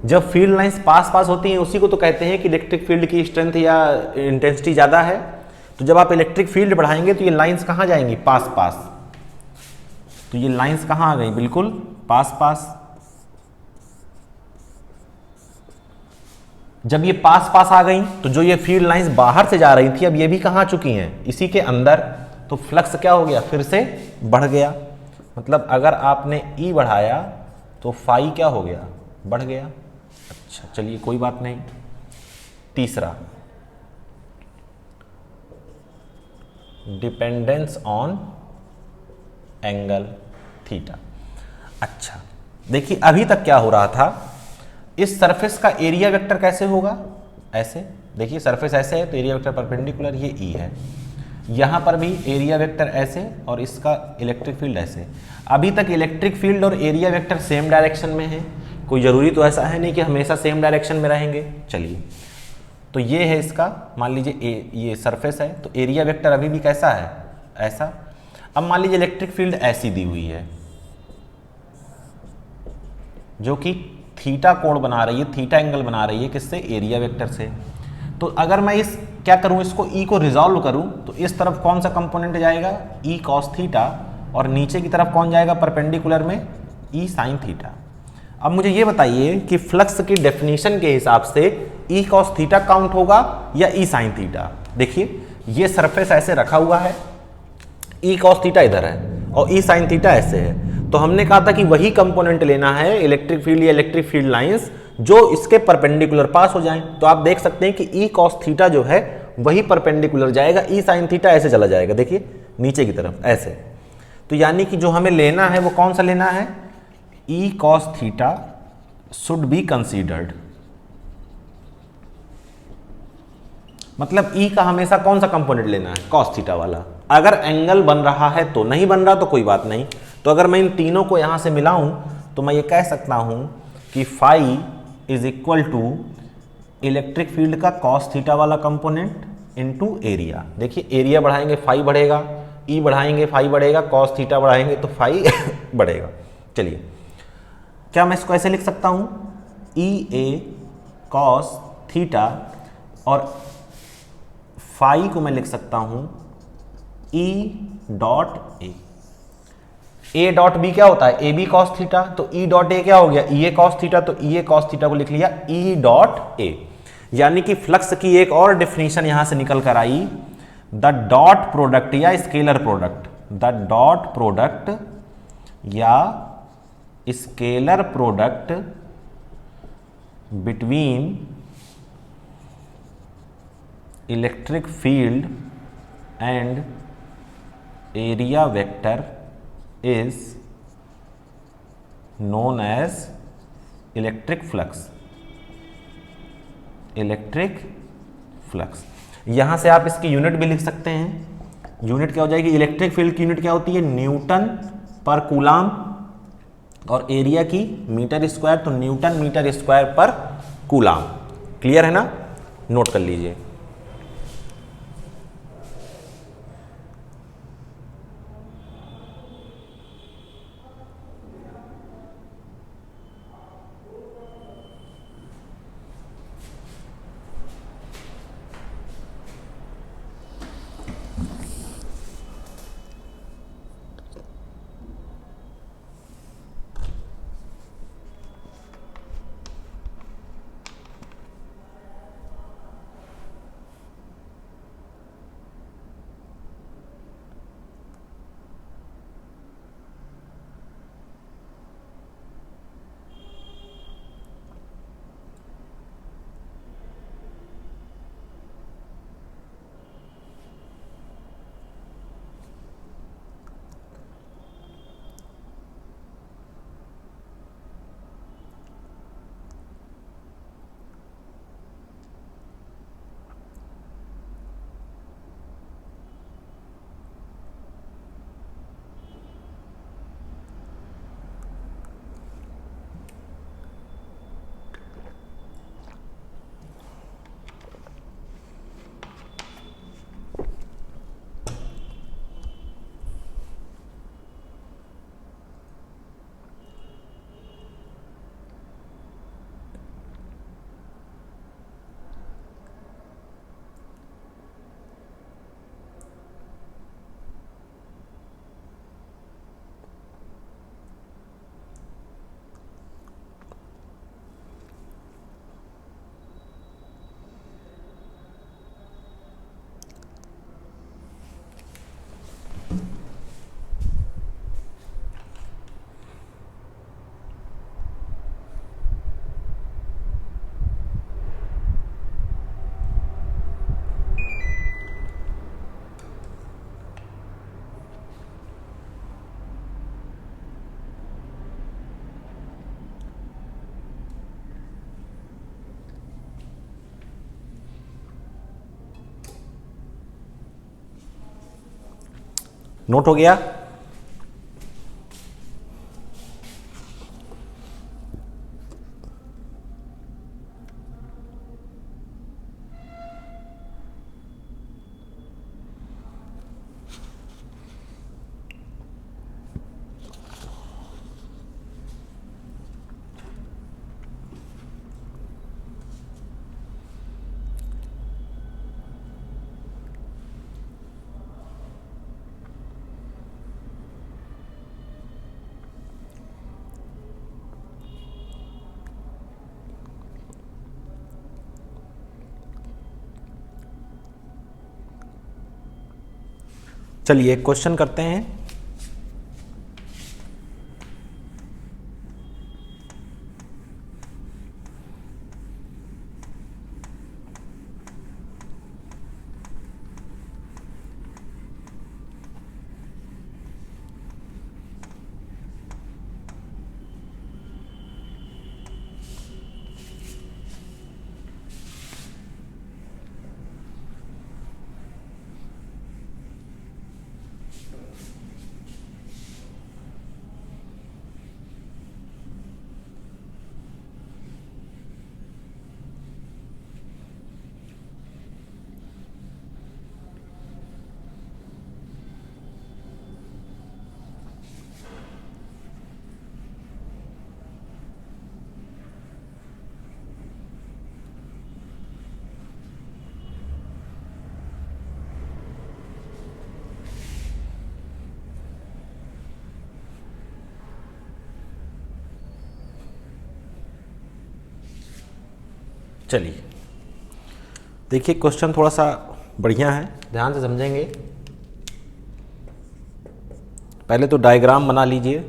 जब फील्ड लाइंस पास पास होती हैं उसी को तो कहते हैं कि इलेक्ट्रिक फील्ड की स्ट्रेंथ या इंटेंसिटी ज़्यादा है। तो जब आप इलेक्ट्रिक फील्ड बढ़ाएंगे तो ये लाइंस कहाँ जाएंगी? पास पास। तो ये लाइंस कहाँ आ गई? बिल्कुल पास पास। जब ये पास पास आ गई तो जो ये फील्ड लाइंस बाहर से जा रही थी अब ये भी कहाँ आ चुकी हैं? इसी के अंदर। तो फ्लक्स क्या हो गया? फिर से बढ़ गया। मतलब अगर आपने ई बढ़ाया तो फाई क्या हो गया? बढ़ गया। अच्छा चलिए कोई बात नहीं। तीसरा, डिपेंडेंस ऑन एंगल थीटा। अच्छा देखिए अभी तक क्या हो रहा था, इस सरफेस का एरिया वेक्टर कैसे होगा? ऐसे। देखिए सरफेस ऐसे है तो एरिया वेक्टर परपेंडिकुलर, ये ई है। यहां पर भी एरिया वेक्टर ऐसे और इसका इलेक्ट्रिक फील्ड ऐसे। अभी तक इलेक्ट्रिक फील्ड और एरिया वेक्टर सेम डायरेक्शन में है, कोई जरूरी तो ऐसा है नहीं कि हमेशा सेम डायरेक्शन में रहेंगे। चलिए तो ये है इसका, मान लीजिए ये सरफेस है तो एरिया वेक्टर अभी भी कैसा है? ऐसा। अब मान लीजिए इलेक्ट्रिक फील्ड ऐसी दी हुई है जो कि थीटा कोण बना रही है, थीटा एंगल बना रही है, किससे? एरिया वेक्टर से। तो अगर मैं इस क्या करूं, इसको ई को रिजॉल्व करूं तो इस तरफ कौन सा कंपोनेंट जाएगा? ई कॉस थीटा, और नीचे की तरफ कौन जाएगा परपेंडिकुलर में? ई साइन थीटा। अब मुझे ये बताइए कि फ्लक्स की डेफिनेशन के हिसाब से ई कॉस थीटा काउंट होगा या ई साइन थीटा? देखिए ये सरफेस ऐसे रखा हुआ है, ई कॉस थीटा इधर है और ई साइन थीटा ऐसे है। तो हमने कहा था कि वही कंपोनेंट लेना है इलेक्ट्रिक फील्ड या इलेक्ट्रिक फील्ड लाइंस जो इसके परपेंडिकुलर पास हो जाएं। तो आप देख सकते हैं कि ई कॉस थीटा जो है वही परपेंडिकुलर जाएगा, ई साइन थीटा ऐसे चला जाएगा। देखिए नीचे की तरफ ऐसे। तो यानी कि जो हमें लेना है वो कौन सा लेना है? E cos theta should be considered. मतलब ई का हमेशा कौन सा कंपोनेंट लेना है, कॉस थीटा वाला। अगर एंगल बन रहा है तो, नहीं बन रहा तो कोई बात नहीं। तो अगर मैं इन तीनों को यहां से मिलाऊं तो मैं ये कह सकता हूं कि phi is equal to electric field का कॉस थीटा वाला कंपोनेंट इनटू एरिया। देखिए एरिया बढ़ाएंगे फाई बढ़ेगा, ई बढ़ाएंगे फाई बढ़ेगा, कॉस थीटा बढ़ाएंगे तो फाई बढ़ेगा। चलिए क्या मैं इसको ऐसे लिख सकता हूं, ई ए कॉस थीटा, और फाई को मैं लिख सकता हूं E dot A. A dot B क्या होता है, ए बी कॉस थीटा, तो ई डॉट ए क्या हो गया, ई ए कॉस थीटा, तो ई ए कॉस थीटा को लिख लिया ई डॉट ए। यानी कि फ्लक्स की एक और डेफिनेशन यहां से निकल कर आई, द डॉट प्रोडक्ट या scalar product, the dot product या scalar product between electric field and area vector is known as electric flux. Electric flux, यहां से आप इसकी यूनिट भी लिख सकते हैं। यूनिट क्या हो जाएगी, इलेक्ट्रिक फील्ड की यूनिट क्या होती है, न्यूटन पर कूलाम, और एरिया की मीटर स्क्वायर, तो न्यूटन मीटर स्क्वायर पर कूलाम। क्लियर है ना, नोट कर लीजिए। नोट हो गया। चलिए एक क्वेश्चन करते हैं। चलिए देखिए, क्वेश्चन थोड़ा सा बढ़िया है, ध्यान से समझेंगे। पहले तो डायग्राम बना लीजिए।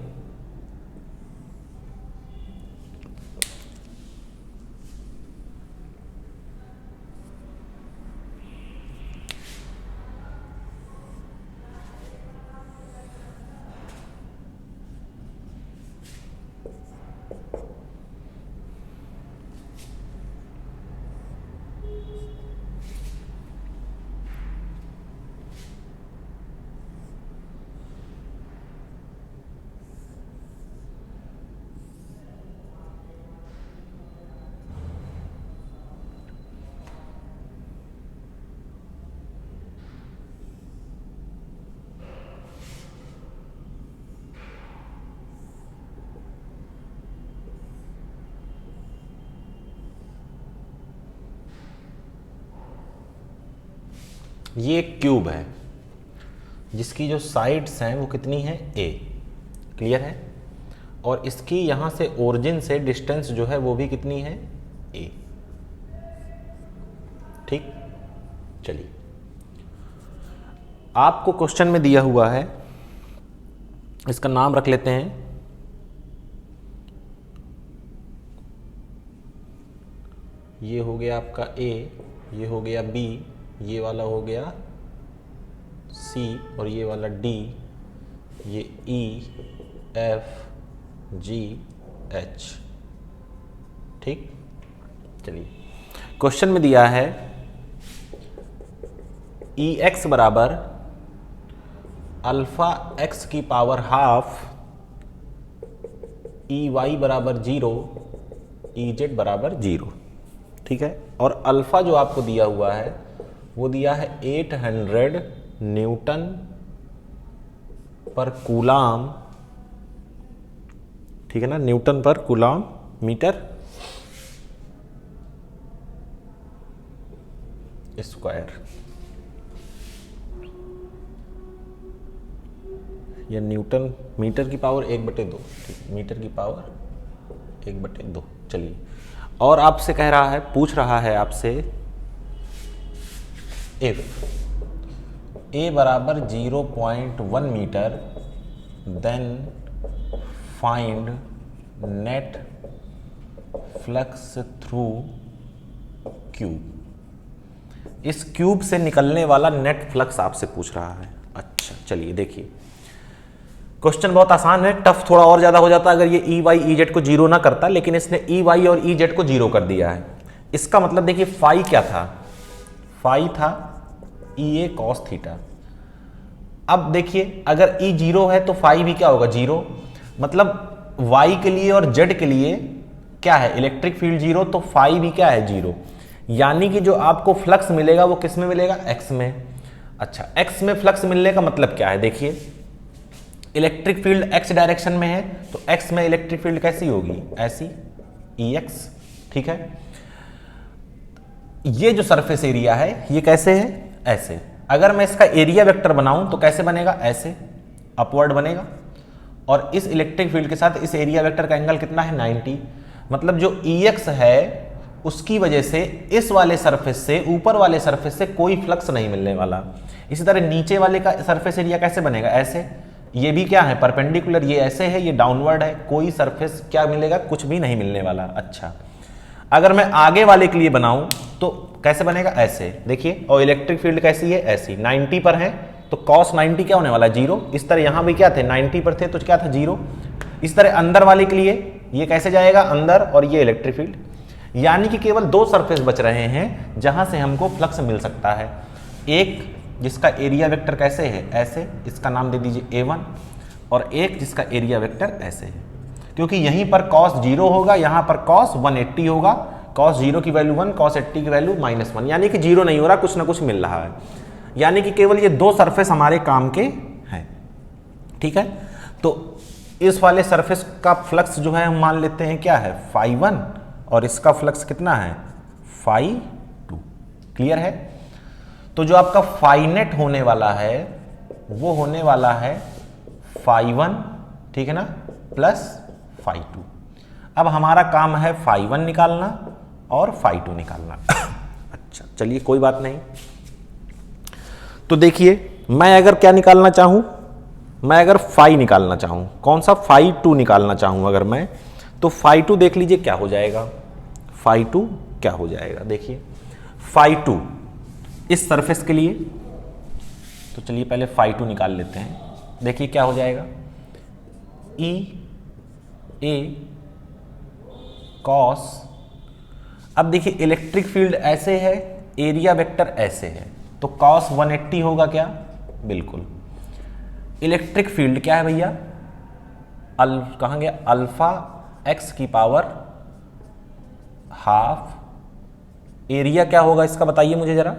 ये एक क्यूब है जिसकी जो साइड्स हैं वो कितनी है, a, क्लियर है। और इसकी यहाँ से ओरिजिन से डिस्टेंस जो है वो भी कितनी है, a, ठीक। चलिए, आपको क्वेश्चन में दिया हुआ है, इसका नाम रख लेते हैं ये हो गया आपका a, ये हो गया b, ये वाला हो गया C और ये वाला D, ये E, F, G, H, ठीक। चलिए, क्वेश्चन में दिया है EX बराबर अल्फा x की पावर हाफ, EY बराबर 0, EZ बराबर 0, ठीक है। और अल्फा जो आपको दिया हुआ है वो दिया है 800 न्यूटन पर कूलाम, ठीक है ना, न्यूटन पर कूलाम मीटर स्क्वायर, या न्यूटन मीटर की पावर 1/2, ठीक, मीटर की पावर 1/2। चलिए, और आपसे कह रहा है, पूछ रहा है आपसे, इफ a बराबर 0.1 metre then find net flux through cube. इस क्यूब से निकलने वाला नेट फ्लक्स आपसे पूछ रहा है। अच्छा, चलिए देखिए, क्वेश्चन बहुत आसान है, टफ थोड़ा और ज्यादा हो जाता अगर ये ई वाई ई जेड को जीरो ना करता, लेकिन इसने ई वाई और ई जेड को जीरो कर दिया है। इसका मतलब देखिए, फाई क्या था, फाई था ई ए कॉस थीटा। अब देखिए, अगर ई जीरो है तो फाई भी क्या होगा, जीरो। मतलब वाई के लिए और जेड के लिए क्या है, इलेक्ट्रिक फील्ड जीरो, तो फाई भी क्या है, जीरो। यानी कि जो आपको फ्लक्स मिलेगा वो किस में मिलेगा, एक्स में। अच्छा, एक्स में फ्लक्स मिलने का मतलब क्या है, देखिए, इलेक्ट्रिक फील्ड एक्स डायरेक्शन में है तो एक्स में इलेक्ट्रिक फील्ड कैसी होगी, ऐसी, ई एक्स, ठीक है। ये जो सरफेस एरिया है ये कैसे है, ऐसे। अगर मैं इसका एरिया वेक्टर बनाऊं तो कैसे बनेगा, ऐसे, अपवर्ड बनेगा। और इस इलेक्ट्रिक फील्ड के साथ इस एरिया वेक्टर का एंगल कितना है, 90। मतलब जो ई एक्स है उसकी वजह से इस वाले सरफेस से ऊपर वाले सरफेस से कोई फ्लक्स नहीं मिलने वाला। इसी तरह नीचे वाले का सरफेस एरिया कैसे बनेगा, ऐसे। ये भी क्या है, परपेंडिकुलर, ये ऐसे है, ये डाउनवर्ड है, कोई सरफेस क्या मिलेगा, कुछ भी नहीं मिलने वाला। अच्छा, अगर मैं आगे वाले के लिए बनाऊं तो कैसे बनेगा, ऐसे, देखिए। और इलेक्ट्रिक फील्ड कैसी है, ऐसी, 90 पर है तो cos 90 क्या होने वाला, जीरो। इस तरह यहां भी क्या थे, 90 पर थे तो क्या था, जीरो। इस तरह अंदर वाले के लिए ये कैसे जाएगा, अंदर, और ये इलेक्ट्रिक फील्ड। यानी कि केवल दो सरफेस बच रहे हैं जहां से हमको फ्लक्स मिल सकता है। एक जिसका एरिया वेक्टर कैसे है, ऐसे, इसका नाम दे दीजिए A1, और एक जिसका एरिया वेक्टर ऐसे है। क्योंकि यहीं पर cos 0 होगा, यहां पर cos 180 होगा, cos 0 की वैल्यू 1, cos 80 की वैल्यू -1, यानी कि जीरो नहीं हो रहा, कुछ ना कुछ मिल रहा है। यानी कि केवल ये दो सरफेस हमारे काम के हैं, ठीक है। तो इस वाले सरफेस का फ्लक्स जो है हम मान लेते हैं क्या है, φ1, और इसका फ्लक्स कितना है, φ2, क्लियर है। तो जो आपका फाइनेट होने वाला है वो होने वाला है φ1, ठीक है ना, प्लस φ2। अब हमारा काम है φ1 निकालना और फाई टू निकालना। अच्छा चलिए कोई बात नहीं। तो देखिए मैं अगर क्या निकालना चाहूँ, मैं अगर फाई निकालना चाहूँ, कौन सा फाई टू निकालना चाहूँ अगर मैं, तो फाई टू देख लीजिए क्या हो जाएगा, फाई टू क्या हो जाएगा। देखिए फाई टू इस सरफेस के लिए, तो चलिए पहले फाई टू निकाल लेते हैं। देखिए क्या हो जाएगा, ई ए कॉस, अब देखिए इलेक्ट्रिक फील्ड ऐसे है, एरिया वेक्टर ऐसे है, तो कॉस 180 होगा क्या, बिल्कुल। इलेक्ट्रिक फील्ड क्या है भैया, कहाँ गया, अल्फा एक्स की पावर हाफ, एरिया क्या होगा इसका बताइए मुझे जरा,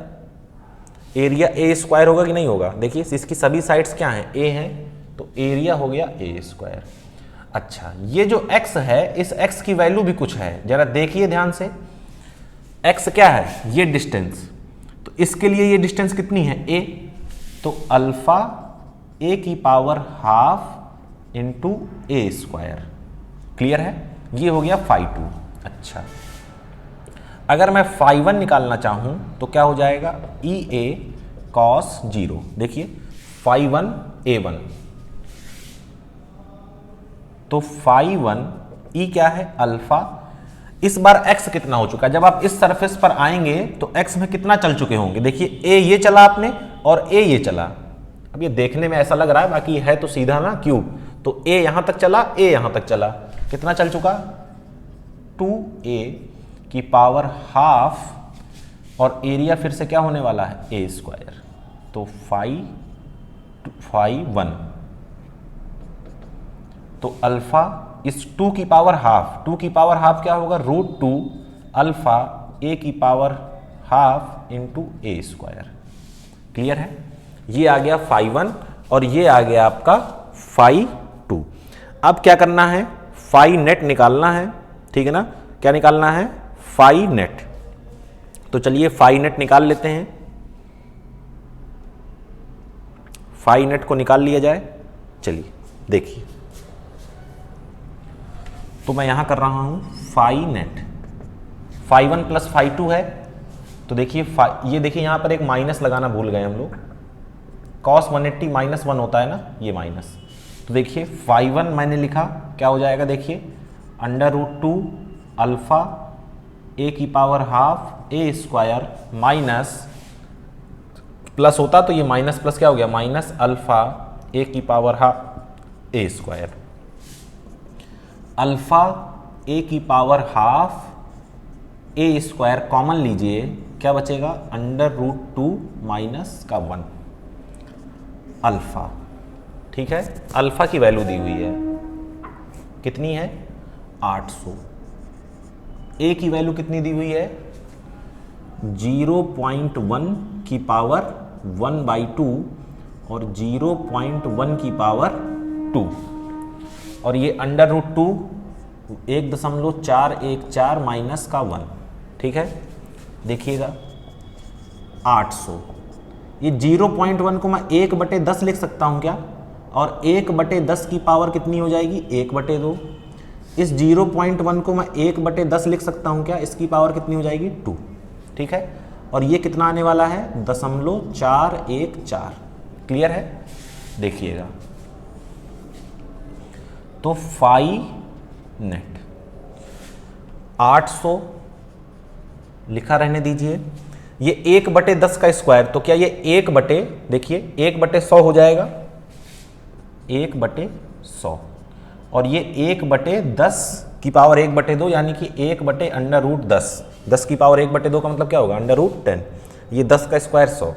एरिया ए स्क्वायर होगा कि नहीं होगा। देखिए इसकी सभी साइड्स क्या हैं, ए हैं, तो एरिया हो गया ए स्क्वायर। अच्छा ये जो x है, इस x की वैल्यू भी कुछ है, जरा देखिए ध्यान से, x क्या है, ये डिस्टेंस, तो इसके लिए ये डिस्टेंस कितनी है, a, तो अल्फा a की पावर हाफ इंटू ए स्क्वायर। क्लियर है, ये हो गया फाई टू। अच्छा अगर मैं फाई वन निकालना चाहूं तो क्या हो जाएगा, ई ए कॉस 0। देखिए फाई वन ए वन, तो फाई वन ई क्या है, अल्फा, इस बार x कितना हो चुका है, जब आप इस सरफेस पर आएंगे तो x में कितना चल चुके होंगे। देखिए a ये चला आपने और a ये चला, अब ये देखने में ऐसा लग रहा है, बाकी है तो सीधा ना क्यूब, तो a यहां तक चला, a यहां तक चला, कितना चल चुका, 2a की पावर हाफ, और एरिया फिर से क्या होने वाला है, ए स्क्वायर, तो फाई वन, तो अल्फा इस 2 की पावर हाफ, 2 की पावर हाफ क्या होगा, √2 अल्फा ए की पावर हाफ इंटू ए स्क्वायर। क्लियर है, ये आ गया फाई वन और ये आ गया आपका फाई टू। अब क्या करना है, फाई नेट निकालना है, ठीक है ना, क्या निकालना है, फाई नेट। तो चलिए फाई नेट निकाल लेते हैं, फाई नेट को निकाल लिया जाए। चलिए देखिए, तो मैं यहां कर रहा हूं phi net, phi one plus phi two है, तो देखिए ये देखिए यहां पर एक माइनस लगाना भूल गए हम लोग, कॉस 180 -1 होता है ना, ये माइनस, तो देखिए फाई वन मैंने लिखा, क्या हो जाएगा, देखिए √2 अल्फा ए की पावर हाफ ए स्क्वायर माइनस, प्लस होता तो ये माइनस प्लस क्या हो गया, माइनस अल्फा ए की पावर हाफ ए स्क्वायर, अल्फा ए की पावर हाफ ए स्क्वायर कॉमन लीजिए, क्या बचेगा, √2 माइनस का 1 अल्फा। ठीक है, अल्फा की वैल्यू दी हुई है, कितनी है, 800। ए की वैल्यू कितनी दी हुई है, 0.1 की पावर 1/2 और 0.1 की पावर 2, और ये √2 1.414 माइनस का 1। ठीक है, देखिएगा 800, ये 0.1 को मैं 1/10 लिख सकता हूं क्या, और 1/10 की पावर कितनी हो जाएगी, 1/2। इस 0.1 को मैं 1/10 लिख सकता हूं क्या, इसकी पावर कितनी हो जाएगी, 2। ठीक है, और ये कितना आने वाला है, 0.414। क्लियर है, देखिएगा, तो फाई नेट 800 लिखा रहने दीजिए, ये 1/10 का स्क्वायर, तो क्या ये देखिए 1/100 हो जाएगा, 1/100, और ये 1/10 की पावर 1/2 यानी कि 1/√10, 10 की पावर 1/2 का मतलब क्या होगा, √10, ये 10 का स्क्वायर 100,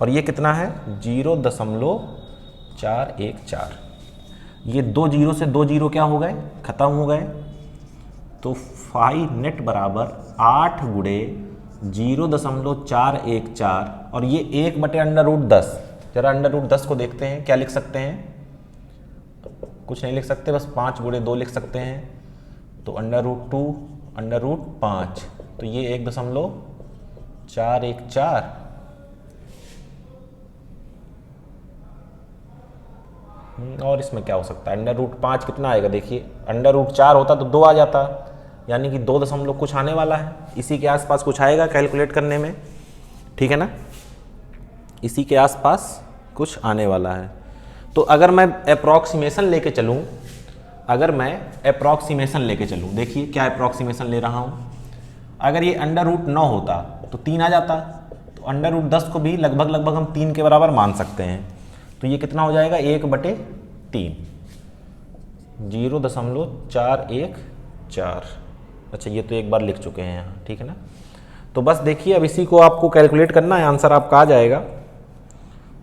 और ये कितना है, 0.414, ये 2 जीरो से 2 जीरो क्या हो गए, खत्म हो गए, तो फाई नेट बराबर 8 गुणे 0.414, और ये 1/√10, जरा √10 को देखते हैं, क्या लिख सकते हैं, कुछ नहीं लिख सकते, बस 5 गुणे 2 लिख सकते हैं, तो √2 √5, तो ये 1.414, और इसमें क्या हो सकता है, √5 कितना आएगा, देखिए √4 होता तो 2 आ जाता, यानी कि 2 दशमलव कुछ आने वाला है, इसी के आसपास कुछ आएगा कैलकुलेट करने में, ठीक है ना, इसी के आसपास कुछ आने वाला है। तो अगर मैं अप्रॉक्सीमेशन लेके चलूँ, देखिए क्या अप्रॉक्सीमेशन ले रहा हूँ, अगर ये √9 होता तो 3 आ जाता, तो √10 को भी लगभग हम 3 के बराबर मान सकते हैं। तो ये कितना हो जाएगा, 1/3, 0.414। अच्छा ये तो एक बार लिख चुके हैं यहाँ, ठीक है ना। तो बस देखिए अब इसी को आपको कैलकुलेट करना है, आंसर आपका आ जाएगा।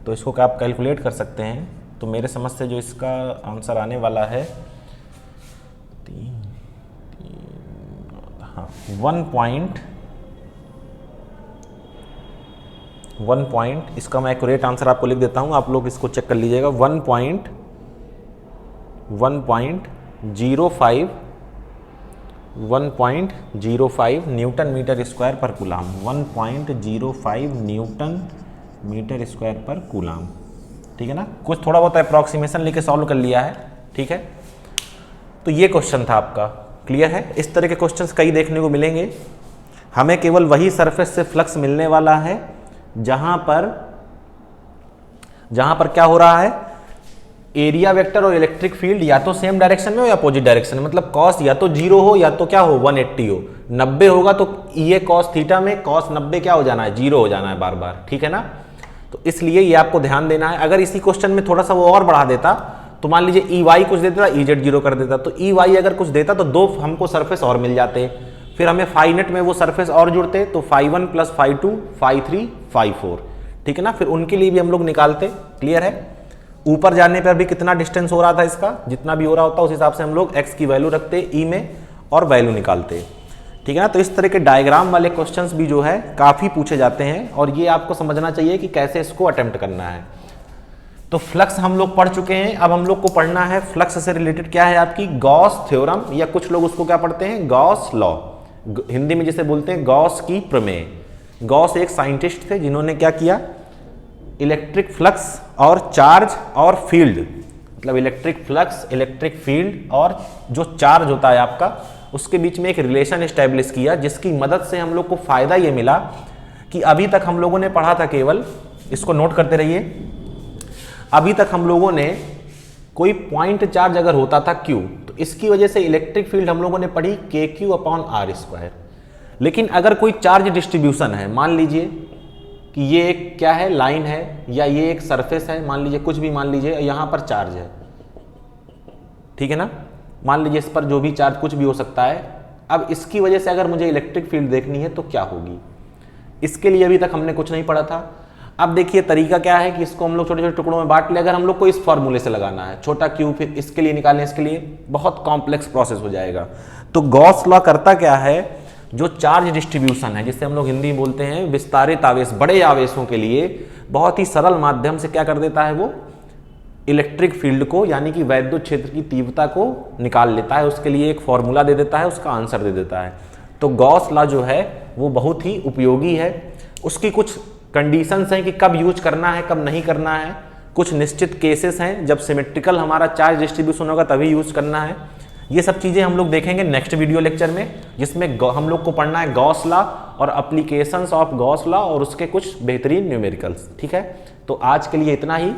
तो इसको क्या आप कैलकुलेट कर सकते हैं। तो मेरे समझ से जो इसका आंसर आने वाला है 1 पॉइंट, इसका मैं एक्यूरेट आंसर आपको लिख देता हूँ, आप लोग इसको चेक कर लीजिएगा। 1.05 न्यूटन मीटर स्क्वायर पर कूलाम, 1.05 न्यूटन मीटर स्क्वायर पर कूलाम, ठीक है ना। कुछ थोड़ा बहुत अप्रॉक्सीमेशन लेके सॉल्व कर लिया है, ठीक है। तो ये क्वेश्चन था आपका, क्लियर है। इस तरह के क्वेश्चंस कई देखने को मिलेंगे। हमें केवल वही सरफेस से फ्लक्स मिलने वाला है जहां पर क्या हो रहा है, एरिया वेक्टर और इलेक्ट्रिक फील्ड या तो सेम डायरेक्शन में हो या अपोजिट डायरेक्शन में, मतलब कॉस या तो 0 हो या तो क्या हो 180 हो। 90 होगा तो ये कॉस थीटा में कॉस 90 क्या हो जाना है, 0 हो जाना है बार बार, ठीक है ना। तो इसलिए ये आपको ध्यान देना है। अगर इसी क्वेश्चन में थोड़ा सा वो और बढ़ा देता, तो मान लीजिए EY कुछ देता, EZ 0 कर देता, तो EY अगर कुछ देता तो 2 हमको सरफेस और मिल जाते, फिर हमें फाइनेट में वो सरफेस और जुड़ते, तो φ1 + φ2 φ3 φ4, ठीक है ना। फिर उनके लिए भी हम लोग निकालते, क्लियर है। ऊपर जाने पर भी कितना डिस्टेंस हो रहा था इसका, जितना भी हो रहा होता उस हिसाब से हम लोग x की वैल्यू रखते E में और वैल्यू निकालते, ठीक है ना। तो इस तरह के डायग्राम वाले क्वेश्चंस भी जो है काफ़ी पूछे जाते हैं, और ये आपको समझना चाहिए कि कैसे इसको अटेम्प्ट करना है। तो फ्लक्स हम लोग पढ़ चुके हैं, अब हम लोग को पढ़ना है फ्लक्स से रिलेटेड क्या है आपकी गॉस थ्योरम, या कुछ लोग उसको क्या पढ़ते हैं गॉस लॉ, हिंदी में जिसे बोलते हैं गॉस की प्रमेय। गॉस एक साइंटिस्ट थे जिन्होंने क्या किया, इलेक्ट्रिक फ्लक्स और चार्ज और फील्ड, मतलब इलेक्ट्रिक फ्लक्स, इलेक्ट्रिक फील्ड और जो चार्ज होता है आपका, उसके बीच में एक रिलेशन एस्टेब्लिश किया, जिसकी मदद से हम लोग को फायदा ये मिला कि अभी तक हम लोगों ने पढ़ा था केवल, इसको नोट करते रहिए, अभी तक हम लोगों ने कोई पॉइंट चार्ज अगर होता था Q, तो इसकी वजह से इलेक्ट्रिक फील्ड हम लोगों ने पढ़ी KQ/R²। लेकिन अगर कोई चार्ज डिस्ट्रीब्यूशन है, मान लीजिए कि ये एक क्या है लाइन है, या ये एक सरफेस है, मान लीजिए कुछ भी, मान लीजिए यहाँ पर चार्ज है, ठीक है ना, मान लीजिए इस पर जो भी चार्ज कुछ भी हो सकता है। अब इसकी वजह से अगर मुझे इलेक्ट्रिक फील्ड देखनी है तो क्या होगी, इसके लिए अभी तक हमने कुछ नहीं पढ़ा था। अब देखिए तरीका क्या है कि इसको हम लोग छोटे छोटे टुकड़ों में बांट ले। अगर हम लोग को इस फॉर्मूले से लगाना है छोटा Q, फिर इसके लिए निकालें, इसके लिए बहुत कॉम्प्लेक्स प्रोसेस हो जाएगा। तो गॉस लॉ करता क्या है, जो चार्ज डिस्ट्रीब्यूशन है, जिसे हम लोग हिंदी में बोलते हैं विस्तारित आवेश, बड़े आवेशों के लिए बहुत ही सरल माध्यम से क्या कर देता है, वो इलेक्ट्रिक फील्ड को यानी कि वैद्युत क्षेत्र की तीव्रता को निकाल लेता है, उसके लिए एक फॉर्मूला दे देता है, उसका आंसर दे देता है। तो गॉस लॉ जो है वो बहुत ही उपयोगी है। उसकी कुछ कंडीशंस हैं कि कब यूज करना है कब नहीं करना है, कुछ निश्चित केसेस हैं जब सिमेट्रिकल हमारा चार्ज डिस्ट्रीब्यूशन होगा तभी यूज करना है। ये सब चीज़ें हम लोग देखेंगे नेक्स्ट वीडियो लेक्चर में, जिसमें हम लोग को पढ़ना है गॉस लॉ और एप्लीकेशंस ऑफ गॉस लॉ और उसके कुछ बेहतरीन न्यूमेरिकल्स, ठीक है। तो आज के लिए इतना ही,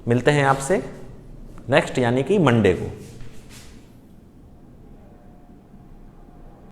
मिलते हैं आपसे नेक्स्ट यानी कि मंडे को।